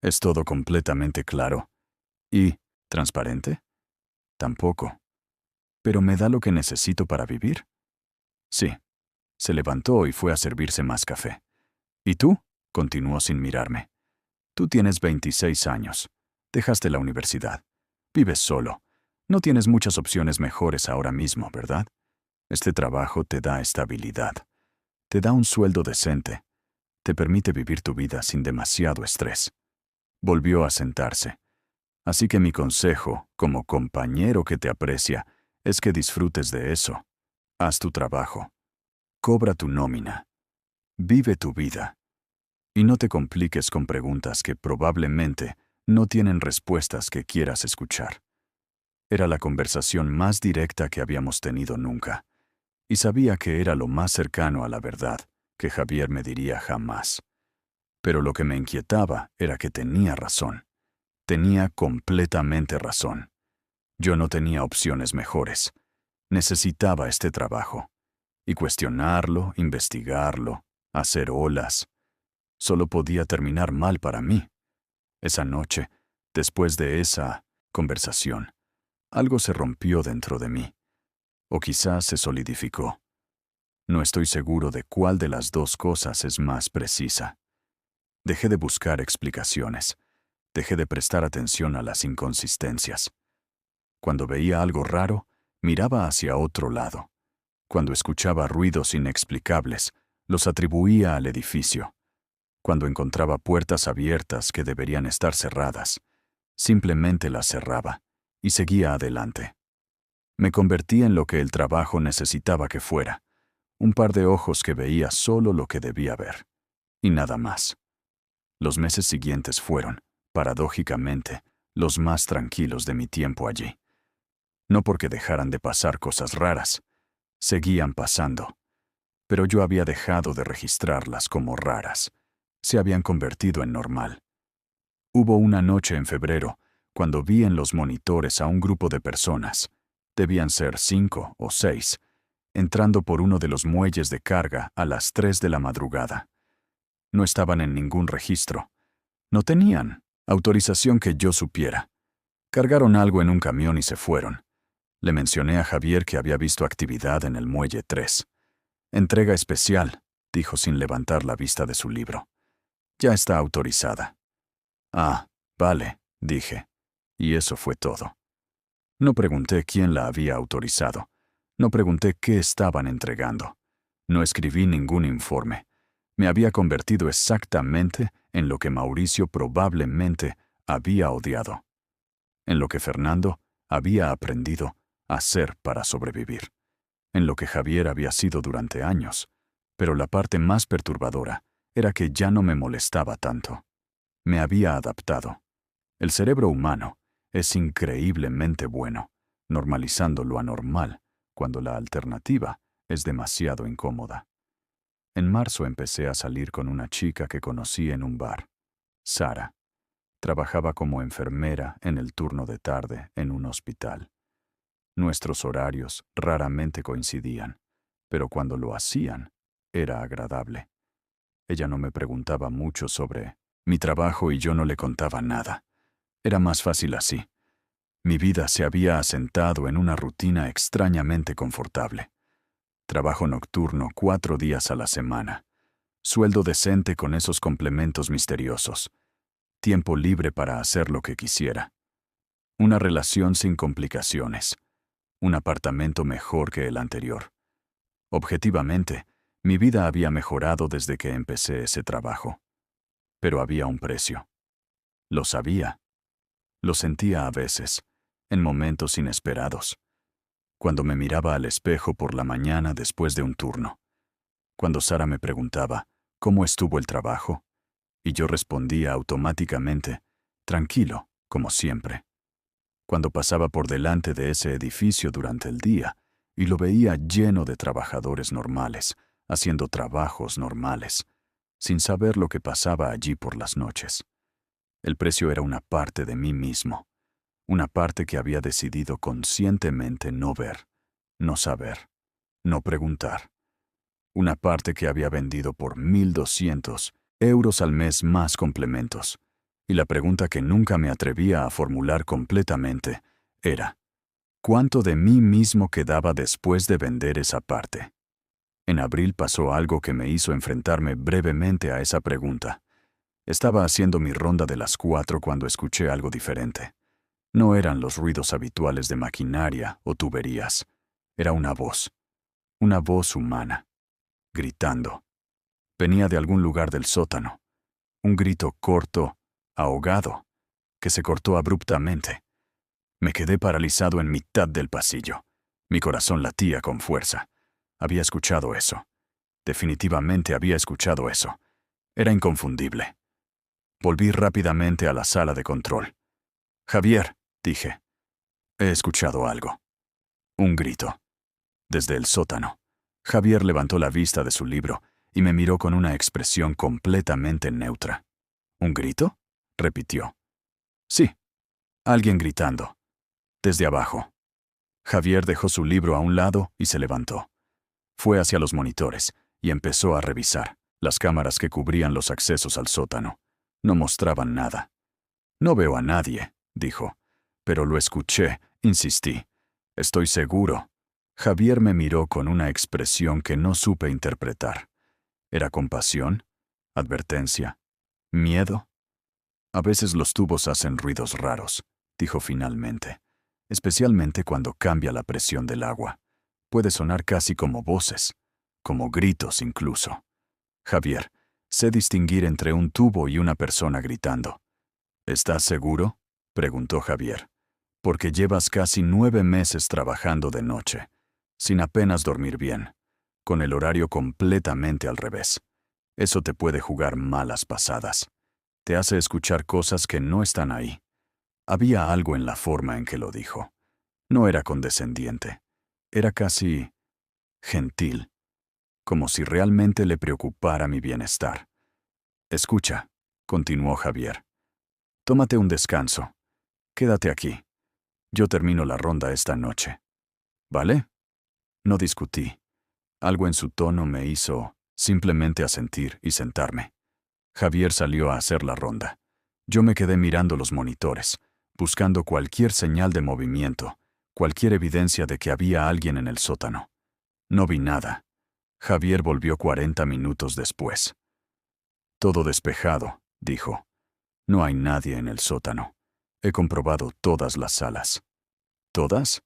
¿Es todo completamente claro? ¿Y transparente? Tampoco. ¿Pero me da lo que necesito para vivir? Sí. Se levantó y fue a servirse más café. ¿Y tú?, continuó sin mirarme. Tú tienes 26 años. Dejaste la universidad. Vives solo. No tienes muchas opciones mejores ahora mismo, ¿verdad? Este trabajo te da estabilidad. Te da un sueldo decente. Te permite vivir tu vida sin demasiado estrés. Volvió a sentarse. Así que mi consejo, como compañero que te aprecia, es que disfrutes de eso. Haz tu trabajo. Cobra tu nómina. Vive tu vida. Y no te compliques con preguntas que probablemente no tienen respuestas que quieras escuchar. Era la conversación más directa que habíamos tenido nunca, y sabía que era lo más cercano a la verdad que Javier me diría jamás. Pero lo que me inquietaba era que tenía razón. Tenía completamente razón. Yo no tenía opciones mejores. Necesitaba este trabajo. Y cuestionarlo, investigarlo, hacer olas, solo podía terminar mal para mí. Esa noche, después de esa conversación, algo se rompió dentro de mí. O quizás se solidificó. No estoy seguro de cuál de las dos cosas es más precisa. Dejé de buscar explicaciones. Dejé de prestar atención a las inconsistencias. Cuando veía algo raro, miraba hacia otro lado. Cuando escuchaba ruidos inexplicables, los atribuía al edificio. Cuando encontraba puertas abiertas que deberían estar cerradas, simplemente las cerraba y seguía adelante. Me convertí en lo que el trabajo necesitaba que fuera, un par de ojos que veía solo lo que debía ver, y nada más. Los meses siguientes fueron, paradójicamente, los más tranquilos de mi tiempo allí. No porque dejaran de pasar cosas raras, seguían pasando, pero yo había dejado de registrarlas como raras. Se habían convertido en normal. Hubo una noche en febrero, cuando vi en los monitores a un grupo de personas, Debían ser 5 o 6, entrando por uno de los muelles de carga a las 3 de la madrugada. No estaban en ningún registro. No tenían autorización que yo supiera. Cargaron algo en un camión y se fueron. Le mencioné a Javier que había visto actividad en el muelle 3. Entrega especial, dijo sin levantar la vista de su libro. Ya está autorizada. Ah, vale, dije. Y eso fue todo. No pregunté quién la había autorizado. No pregunté qué estaban entregando. No escribí ningún informe. Me había convertido exactamente en lo que Mauricio probablemente había odiado. En lo que Fernando había aprendido a ser para sobrevivir. En lo que Javier había sido durante años. Pero la parte más perturbadora era que ya no me molestaba tanto. Me había adaptado. El cerebro humano es increíblemente bueno, normalizando lo anormal, cuando la alternativa es demasiado incómoda. En marzo empecé a salir con una chica que conocí en un bar. Sara. Trabajaba como enfermera en el turno de tarde en un hospital. Nuestros horarios raramente coincidían, pero cuando lo hacían, era agradable. Ella no me preguntaba mucho sobre mi trabajo y yo no le contaba nada. Era más fácil así. Mi vida se había asentado en una rutina extrañamente confortable. Trabajo nocturno 4 días a la semana. Sueldo decente con esos complementos misteriosos. Tiempo libre para hacer lo que quisiera. Una relación sin complicaciones. Un apartamento mejor que el anterior. Objetivamente, mi vida había mejorado desde que empecé ese trabajo. Pero había un precio. Lo sabía. Lo sentía a veces, en momentos inesperados. Cuando me miraba al espejo por la mañana después de un turno. Cuando Sara me preguntaba, ¿cómo estuvo el trabajo? Y yo respondía automáticamente, tranquilo, como siempre. Cuando pasaba por delante de ese edificio durante el día y lo veía lleno de trabajadores normales, haciendo trabajos normales, sin saber lo que pasaba allí por las noches. El precio era una parte de mí mismo, una parte que había decidido conscientemente no ver, no saber, no preguntar. Una parte que había vendido por 1.200 euros al mes más complementos. Y la pregunta que nunca me atrevía a formular completamente era, ¿cuánto de mí mismo quedaba después de vender esa parte? En abril pasó algo que me hizo enfrentarme brevemente a esa pregunta. Estaba haciendo mi ronda de las 4 cuando escuché algo diferente. No eran los ruidos habituales de maquinaria o tuberías. Era una voz humana, gritando. Venía de algún lugar del sótano. Un grito corto, ahogado, que se cortó abruptamente. Me quedé paralizado en mitad del pasillo. Mi corazón latía con fuerza. Había escuchado eso. Definitivamente había escuchado eso. Era inconfundible. Volví rápidamente a la sala de control. Javier, dije. He escuchado algo. Un grito. Desde el sótano. Javier levantó la vista de su libro y me miró con una expresión completamente neutra. ¿Un grito?, repitió. Sí. Alguien gritando. Desde abajo. Javier dejó su libro a un lado y se levantó. Fue hacia los monitores y empezó a revisar. Las cámaras que cubrían los accesos al sótano no mostraban nada. No veo a nadie, dijo. Pero lo escuché, insistí. Estoy seguro. Javier me miró con una expresión que no supe interpretar. ¿Era compasión? ¿Advertencia? ¿Miedo? A veces los tubos hacen ruidos raros, dijo finalmente, especialmente cuando cambia la presión del agua. Puede sonar casi como voces, como gritos incluso. Javier, sé distinguir entre un tubo y una persona gritando. ¿Estás seguro?, preguntó Javier. Porque llevas casi 9 meses trabajando de noche, sin apenas dormir bien, con el horario completamente al revés. Eso te puede jugar malas pasadas. Te hace escuchar cosas que no están ahí. Había algo en la forma en que lo dijo. No era condescendiente. Era casi gentil, como si realmente le preocupara mi bienestar. Escucha, continuó Javier. Tómate un descanso. Quédate aquí. Yo termino la ronda esta noche. ¿Vale? No discutí. Algo en su tono me hizo simplemente asentir y sentarme. Javier salió a hacer la ronda. Yo me quedé mirando los monitores, buscando cualquier señal de movimiento, cualquier evidencia de que había alguien en el sótano. No vi nada. Javier volvió 40 minutos después. Todo despejado, dijo. No hay nadie en el sótano. He comprobado todas las salas. ¿Todas?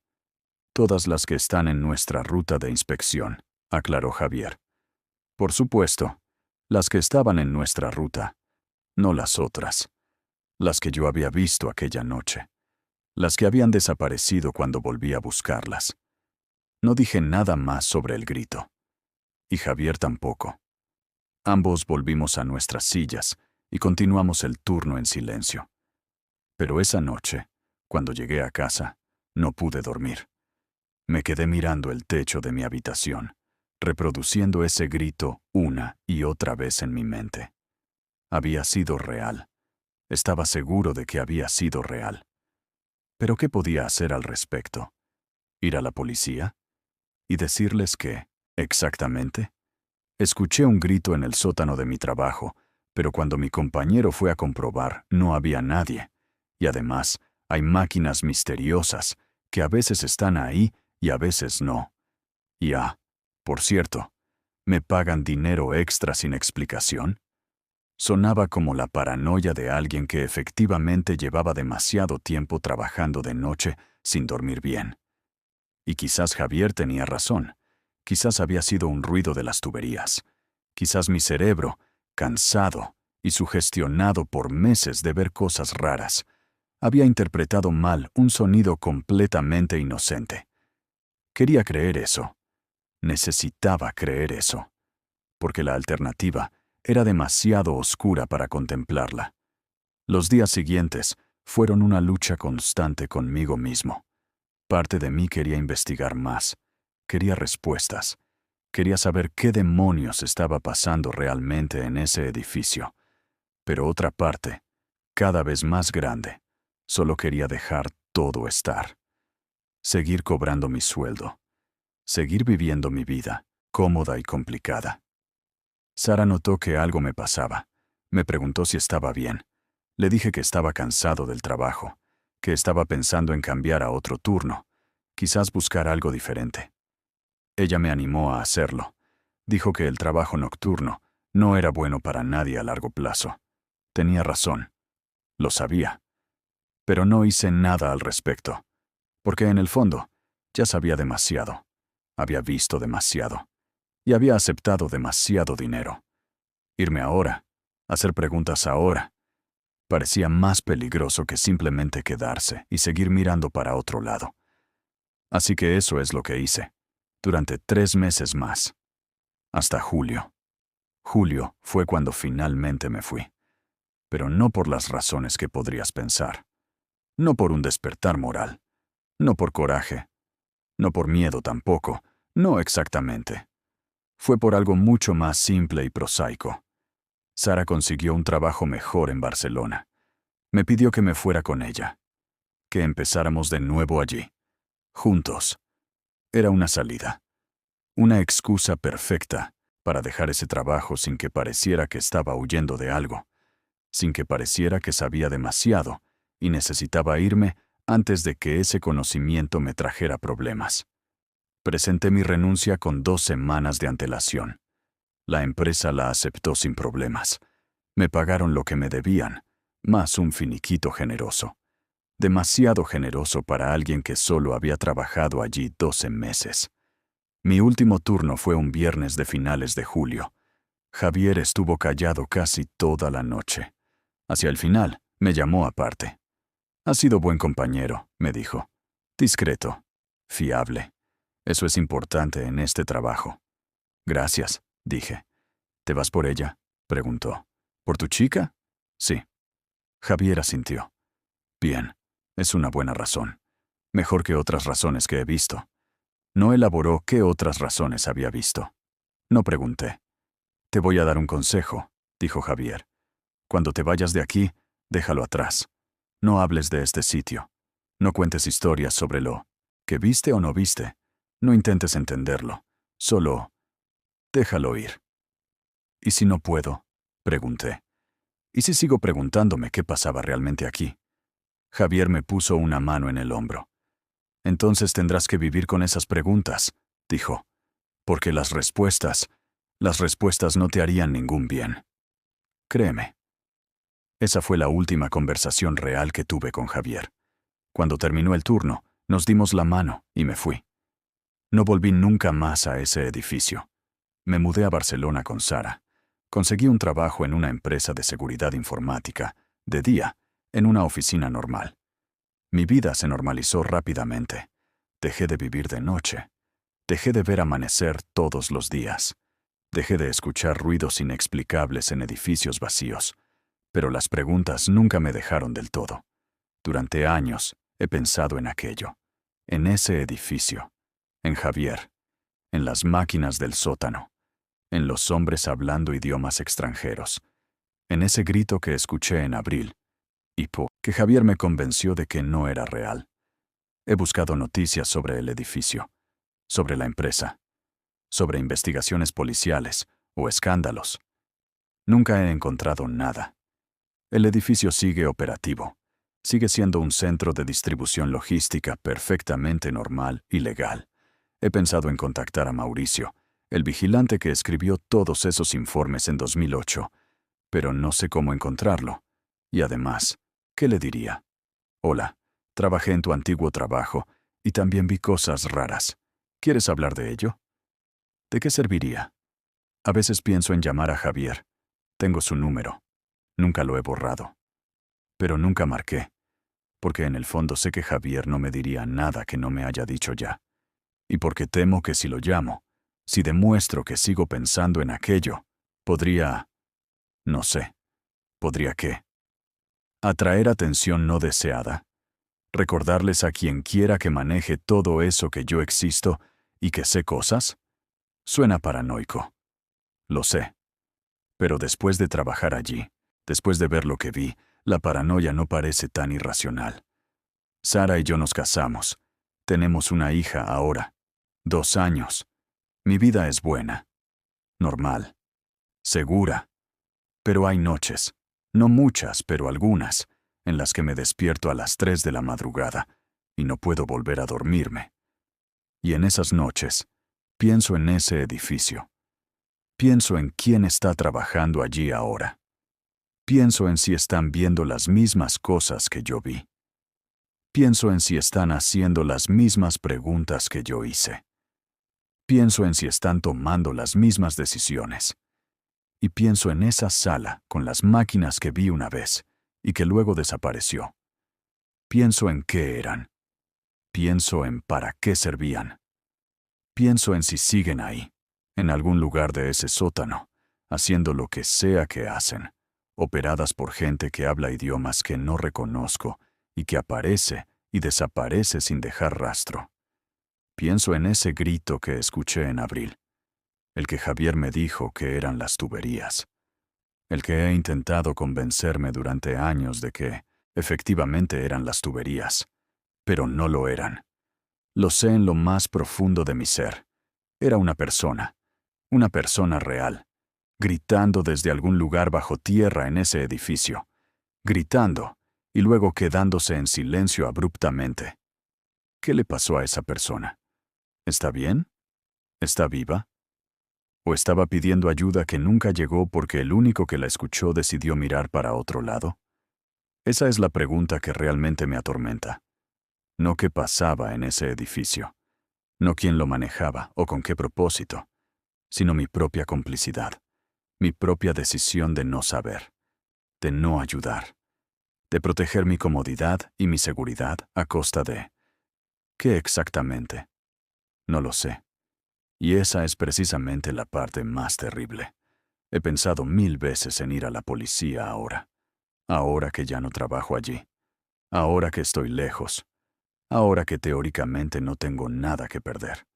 Todas las que están en nuestra ruta de inspección, aclaró Javier. Por supuesto, las que estaban en nuestra ruta, no las otras. Las que yo había visto aquella noche. Las que habían desaparecido cuando volví a buscarlas. No dije nada más sobre el grito. Y Javier tampoco. Ambos volvimos a nuestras sillas y continuamos el turno en silencio. Pero esa noche, cuando llegué a casa, no pude dormir. Me quedé mirando el techo de mi habitación, reproduciendo ese grito una y otra vez en mi mente. Había sido real. Estaba seguro de que había sido real. ¿Pero qué podía hacer al respecto? ¿Ir a la policía? ¿Y decirles qué? ¿Exactamente? Escuché un grito en el sótano de mi trabajo, pero cuando mi compañero fue a comprobar, no había nadie. Y además, hay máquinas misteriosas que a veces están ahí y a veces no. Y por cierto, ¿me pagan dinero extra sin explicación? Sonaba como la paranoia de alguien que efectivamente llevaba demasiado tiempo trabajando de noche sin dormir bien. Y quizás Javier tenía razón. Quizás había sido un ruido de las tuberías. Quizás mi cerebro, cansado y sugestionado por meses de ver cosas raras, había interpretado mal un sonido completamente inocente. Quería creer eso. Necesitaba creer eso. Porque la alternativa era demasiado oscura para contemplarla. Los días siguientes fueron una lucha constante conmigo mismo. Parte de mí quería investigar más. Quería respuestas. Quería saber qué demonios estaba pasando realmente en ese edificio. Pero otra parte, cada vez más grande, solo quería dejar todo estar. Seguir cobrando mi sueldo. Seguir viviendo mi vida, cómoda y complicada. Sara notó que algo me pasaba. Me preguntó si estaba bien. Le dije que estaba cansado del trabajo, que estaba pensando en cambiar a otro turno, quizás buscar algo diferente. Ella me animó a hacerlo. Dijo que el trabajo nocturno no era bueno para nadie a largo plazo. Tenía razón. Lo sabía. Pero no hice nada al respecto, porque en el fondo ya sabía demasiado. Había visto demasiado. Y había aceptado demasiado dinero. Irme ahora, hacer preguntas ahora, parecía más peligroso que simplemente quedarse y seguir mirando para otro lado. Así que eso es lo que hice, durante 3 meses más, hasta julio. Julio fue cuando finalmente me fui. Pero no por las razones que podrías pensar. No por un despertar moral. No por coraje. No por miedo tampoco. No exactamente. Fue por algo mucho más simple y prosaico. Sara consiguió un trabajo mejor en Barcelona. Me pidió que me fuera con ella. Que empezáramos de nuevo allí. Juntos. Era una salida. Una excusa perfecta para dejar ese trabajo sin que pareciera que estaba huyendo de algo. Sin que pareciera que sabía demasiado y necesitaba irme antes de que ese conocimiento me trajera problemas. Presenté mi renuncia con 2 semanas de antelación. La empresa la aceptó sin problemas. Me pagaron lo que me debían, más un finiquito generoso. Demasiado generoso para alguien que solo había trabajado allí 12 meses. Mi último turno fue un viernes de finales de julio. Javier estuvo callado casi toda la noche. Hacia el final, me llamó aparte. «Has sido buen compañero», me dijo. «Discreto. Fiable. Eso es importante en este trabajo». «Gracias», dije. «¿Te vas por ella?», preguntó. «¿Por tu chica?» «Sí». Javier asintió. «Bien. Es una buena razón. Mejor que otras razones que he visto». No elaboró qué otras razones había visto. No pregunté. «Te voy a dar un consejo», dijo Javier. «Cuando te vayas de aquí, déjalo atrás. No hables de este sitio. No cuentes historias sobre lo que viste o no viste. No intentes entenderlo. Solo déjalo ir. ¿Y si no puedo? Pregunté. ¿Y si sigo preguntándome qué pasaba realmente aquí? Javier me puso una mano en el hombro. Entonces tendrás que vivir con esas preguntas, dijo. Porque las respuestas no te harían ningún bien. Créeme. Esa fue la última conversación real que tuve con Javier. Cuando terminó el turno, nos dimos la mano y me fui. No volví nunca más a ese edificio. Me mudé a Barcelona con Sara. Conseguí un trabajo en una empresa de seguridad informática, de día, en una oficina normal. Mi vida se normalizó rápidamente. Dejé de vivir de noche. Dejé de ver amanecer todos los días. Dejé de escuchar ruidos inexplicables en edificios vacíos. Pero las preguntas nunca me dejaron del todo. Durante años he pensado en aquello, en ese edificio, en Javier, en las máquinas del sótano, en los hombres hablando idiomas extranjeros, en ese grito que escuché en abril, y que Javier me convenció de que no era real. He buscado noticias sobre el edificio, sobre la empresa, sobre investigaciones policiales o escándalos. Nunca he encontrado nada. El edificio sigue operativo. Sigue siendo un centro de distribución logística perfectamente normal y legal. He pensado en contactar a Mauricio, el vigilante que escribió todos esos informes en 2008, pero no sé cómo encontrarlo. Y además, ¿qué le diría? Hola, trabajé en tu antiguo trabajo y también vi cosas raras. ¿Quieres hablar de ello? ¿De qué serviría? A veces pienso en llamar a Javier. Tengo su número. Nunca lo he borrado. Pero nunca marqué, porque en el fondo sé que Javier no me diría nada que no me haya dicho ya. Y porque temo que si lo llamo, si demuestro que sigo pensando en aquello, podría... no sé. ¿Podría qué? Atraer atención no deseada. Recordarles a quien quiera que maneje todo eso que yo existo y que sé cosas. Suena paranoico. Lo sé. Pero después de trabajar allí, después de ver lo que vi, la paranoia no parece tan irracional. Sara y yo nos casamos. Tenemos una hija ahora. 2 años. Mi vida es buena. Normal. Segura. Pero hay noches, no muchas, pero algunas, en las que me despierto a las 3 de la madrugada y no puedo volver a dormirme. Y en esas noches, pienso en ese edificio. Pienso en quién está trabajando allí ahora. Pienso en si están viendo las mismas cosas que yo vi. Pienso en si están haciendo las mismas preguntas que yo hice. Pienso en si están tomando las mismas decisiones. Y pienso en esa sala con las máquinas que vi una vez y que luego desapareció. Pienso en qué eran. Pienso en para qué servían. Pienso en si siguen ahí, en algún lugar de ese sótano, haciendo lo que sea que hacen, operadas por gente que habla idiomas que no reconozco y que aparece y desaparece sin dejar rastro. Pienso en ese grito que escuché en abril, el que Javier me dijo que eran las tuberías, el que he intentado convencerme durante años de que efectivamente eran las tuberías, pero no lo eran. Lo sé en lo más profundo de mi ser. Era una persona real, gritando desde algún lugar bajo tierra en ese edificio, gritando y luego quedándose en silencio abruptamente. ¿Qué le pasó a esa persona? ¿Está bien? ¿Está viva? ¿O estaba pidiendo ayuda que nunca llegó porque el único que la escuchó decidió mirar para otro lado? Esa es la pregunta que realmente me atormenta. No qué pasaba en ese edificio, no quién lo manejaba o con qué propósito, sino mi propia complicidad, mi propia decisión de no saber, de no ayudar, de proteger mi comodidad y mi seguridad a costa de... ¿Qué exactamente? No lo sé. Y esa es precisamente la parte más terrible. He pensado 1000 veces en ir a la policía ahora que ya no trabajo allí, ahora que estoy lejos, ahora que teóricamente no tengo nada que perder.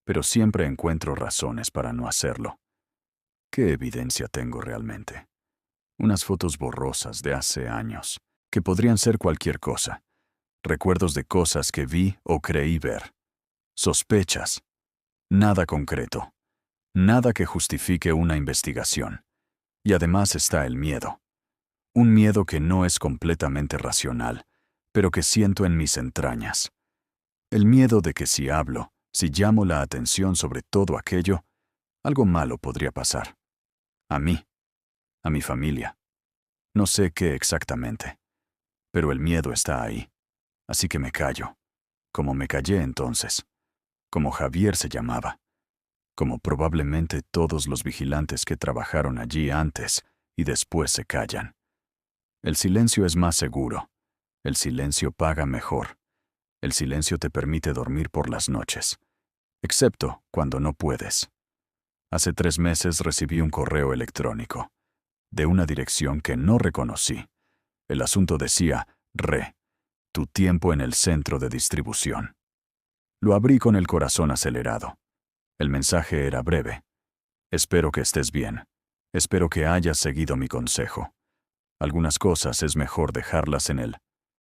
Pero siempre encuentro razones para no hacerlo. ¿Qué evidencia tengo realmente? Unas fotos borrosas de hace años, que podrían ser cualquier cosa. Recuerdos de cosas que vi o creí ver. sospechas. Nada concreto. Nada que justifique una investigación. Y además está el miedo. Un miedo que no es completamente racional, pero que siento en mis entrañas. El miedo de que si hablo, si llamo la atención sobre todo aquello, algo malo podría pasar. A mí, a mi familia. No sé qué exactamente, pero el miedo está ahí. Así que me callo, como me callé entonces, como Javier se llamaba, como probablemente todos los vigilantes que trabajaron allí antes y después se callan. El silencio es más seguro. El silencio paga mejor. El silencio te permite dormir por las noches, excepto cuando no puedes. Hace 3 meses recibí un correo electrónico, de una dirección que no reconocí. El asunto decía, tu tiempo en el centro de distribución. Lo abrí con el corazón acelerado. El mensaje era breve. Espero que estés bien. Espero que hayas seguido mi consejo. Algunas cosas es mejor dejarlas en el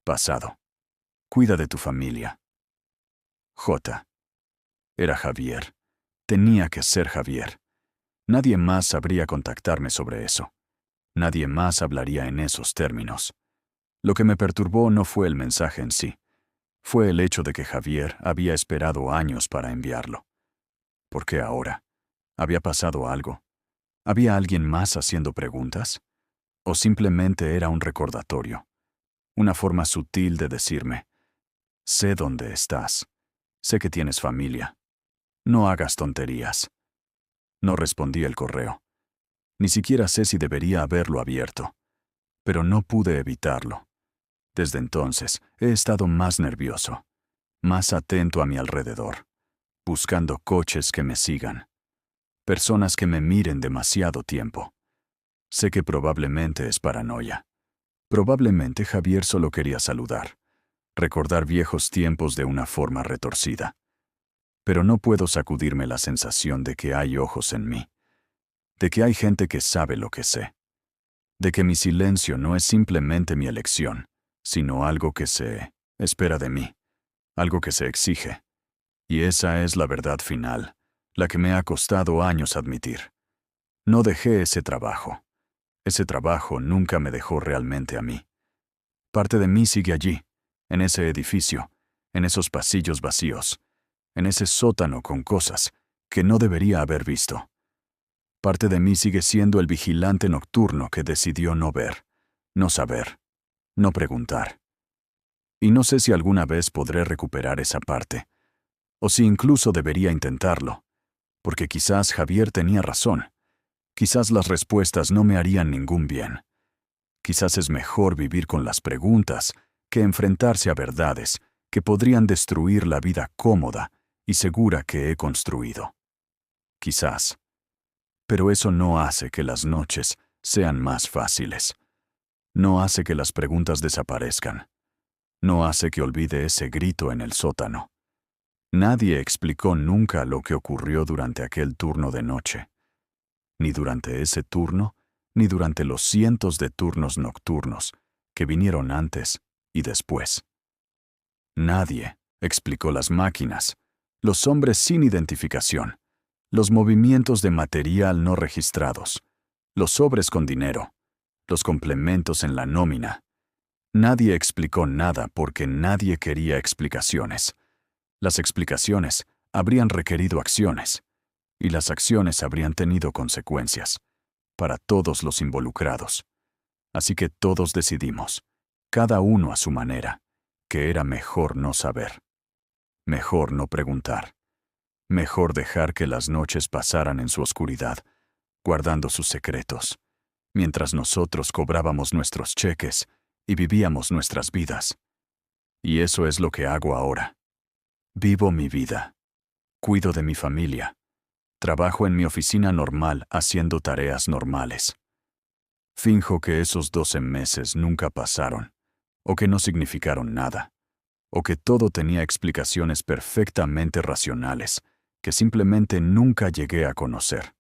pasado. Cuida de tu familia. J. Era Javier. Tenía que ser Javier. Nadie más sabría contactarme sobre eso. Nadie más hablaría en esos términos. Lo que me perturbó no fue el mensaje en sí. Fue el hecho de que Javier había esperado años para enviarlo. ¿Por qué ahora? ¿Había pasado algo? ¿Había alguien más haciendo preguntas? ¿O simplemente era un recordatorio? Una forma sutil de decirme, sé dónde estás. Sé que tienes familia. No hagas tonterías. No respondí el correo. Ni siquiera sé si debería haberlo abierto. Pero no pude evitarlo. Desde entonces he estado más nervioso, más atento a mi alrededor, buscando coches que me sigan, personas que me miren demasiado tiempo. Sé que probablemente es paranoia. Probablemente Javier solo quería saludar, recordar viejos tiempos de una forma retorcida. Pero no puedo sacudirme la sensación de que hay ojos en mí, de que hay gente que sabe lo que sé, de que mi silencio no es simplemente mi elección, sino algo que se espera de mí, algo que se exige. Y esa es la verdad final, la que me ha costado años admitir. No dejé ese trabajo. Ese trabajo nunca me dejó realmente a mí. Parte de mí sigue allí, en ese edificio, en esos pasillos vacíos, en ese sótano con cosas que no debería haber visto. Parte de mí sigue siendo el vigilante nocturno que decidió no ver, no saber, no preguntar. Y no sé si alguna vez podré recuperar esa parte, o si incluso debería intentarlo, porque quizás Javier tenía razón. Quizás las respuestas no me harían ningún bien. Quizás es mejor vivir con las preguntas que enfrentarse a verdades que podrían destruir la vida cómoda y segura que he construido. Quizás. Pero eso no hace que las noches sean más fáciles. No hace que las preguntas desaparezcan. No hace que olvide ese grito en el sótano. Nadie explicó nunca lo que ocurrió durante aquel turno de noche. Ni durante ese turno, ni durante los cientos de turnos nocturnos que vinieron antes y después. Nadie explicó las máquinas, los hombres sin identificación, los movimientos de material no registrados, los sobres con dinero, los complementos en la nómina. Nadie explicó nada porque nadie quería explicaciones. Las explicaciones habrían requerido acciones, y las acciones habrían tenido consecuencias para todos los involucrados. Así que todos decidimos, cada uno a su manera, que era mejor no saber, mejor no preguntar, mejor dejar que las noches pasaran en su oscuridad, guardando sus secretos, mientras nosotros cobrábamos nuestros cheques y vivíamos nuestras vidas. Y eso es lo que hago ahora. Vivo mi vida. Cuido de mi familia. Trabajo en mi oficina normal haciendo tareas normales. Finjo que esos 12 meses nunca pasaron, o que no significaron nada, o que todo tenía explicaciones perfectamente racionales, que simplemente nunca llegué a conocer.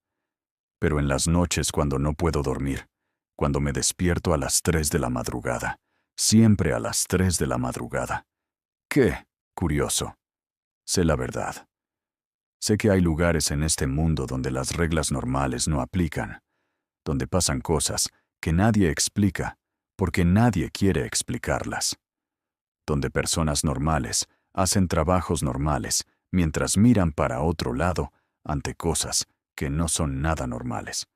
Pero en las noches cuando no puedo dormir, cuando me despierto a las 3 de la madrugada, siempre a las 3 de la madrugada. ¡Qué curioso! Sé la verdad. Sé que hay lugares en este mundo donde las reglas normales no aplican, donde pasan cosas que nadie explica porque nadie quiere explicarlas, donde personas normales hacen trabajos normales mientras miran para otro lado ante cosas que no son nada normales.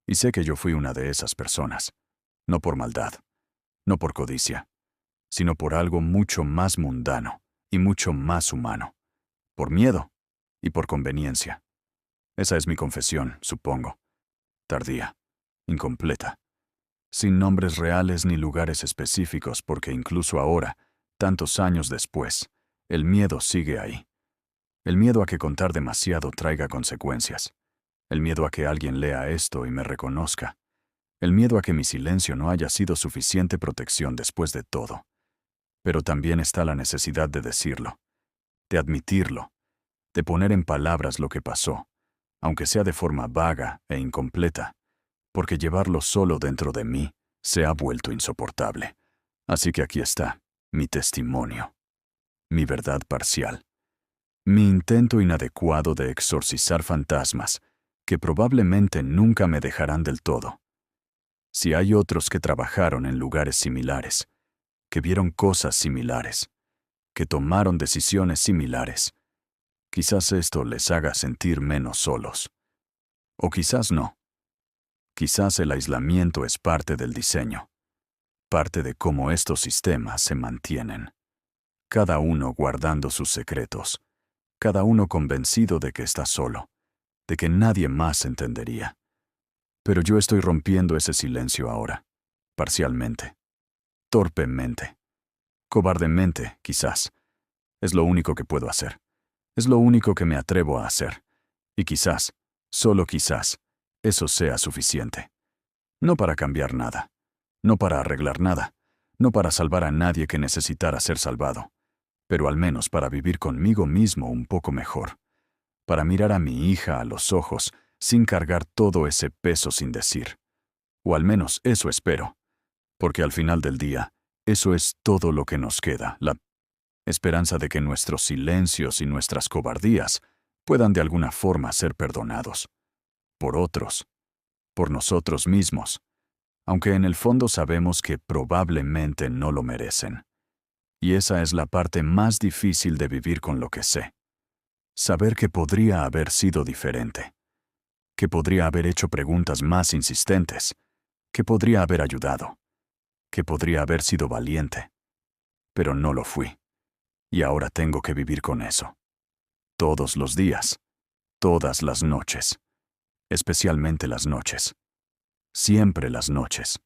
Y sé que yo fui una de esas personas, no por maldad, no por codicia, sino por algo mucho más mundano y mucho más humano, por miedo y por conveniencia. Esa es mi confesión, supongo. Tardía, incompleta, sin nombres reales ni lugares específicos porque incluso ahora, tantos años después, el miedo sigue ahí. El miedo a que contar demasiado traiga consecuencias. El miedo a que alguien lea esto y me reconozca. El miedo a que mi silencio no haya sido suficiente protección después de todo. Pero también está la necesidad de decirlo, de admitirlo, de poner en palabras lo que pasó, aunque sea de forma vaga e incompleta, porque llevarlo solo dentro de mí se ha vuelto insoportable. Así que aquí está, mi testimonio, mi verdad parcial, mi intento inadecuado de exorcizar fantasmas que probablemente nunca me dejarán del todo. Si hay otros que trabajaron en lugares similares, que vieron cosas similares, que tomaron decisiones similares, quizás esto les haga sentir menos solos. O quizás no. Quizás el aislamiento es parte del diseño, parte de cómo estos sistemas se mantienen. Cada uno guardando sus secretos, cada uno convencido de que está solo, de que nadie más entendería. Pero yo estoy rompiendo ese silencio ahora, parcialmente, torpemente, cobardemente, quizás. Es lo único que puedo hacer. Es lo único que me atrevo a hacer. Y quizás, solo quizás, eso sea suficiente. No para cambiar nada, no para arreglar nada, no para salvar a nadie que necesitara ser salvado, pero al menos para vivir conmigo mismo un poco mejor, para mirar a mi hija a los ojos sin cargar todo ese peso sin decir. O al menos eso espero, porque al final del día, eso es todo lo que nos queda, la esperanza de que nuestros silencios y nuestras cobardías puedan de alguna forma ser perdonados. Por otros, por nosotros mismos, aunque en el fondo sabemos que probablemente no lo merecen. Y esa es la parte más difícil de vivir con lo que sé. Saber que podría haber sido diferente, que podría haber hecho preguntas más insistentes, que podría haber ayudado, que podría haber sido valiente. Pero no lo fui. Y ahora tengo que vivir con eso. Todos los días, todas las noches, especialmente las noches. Siempre las noches.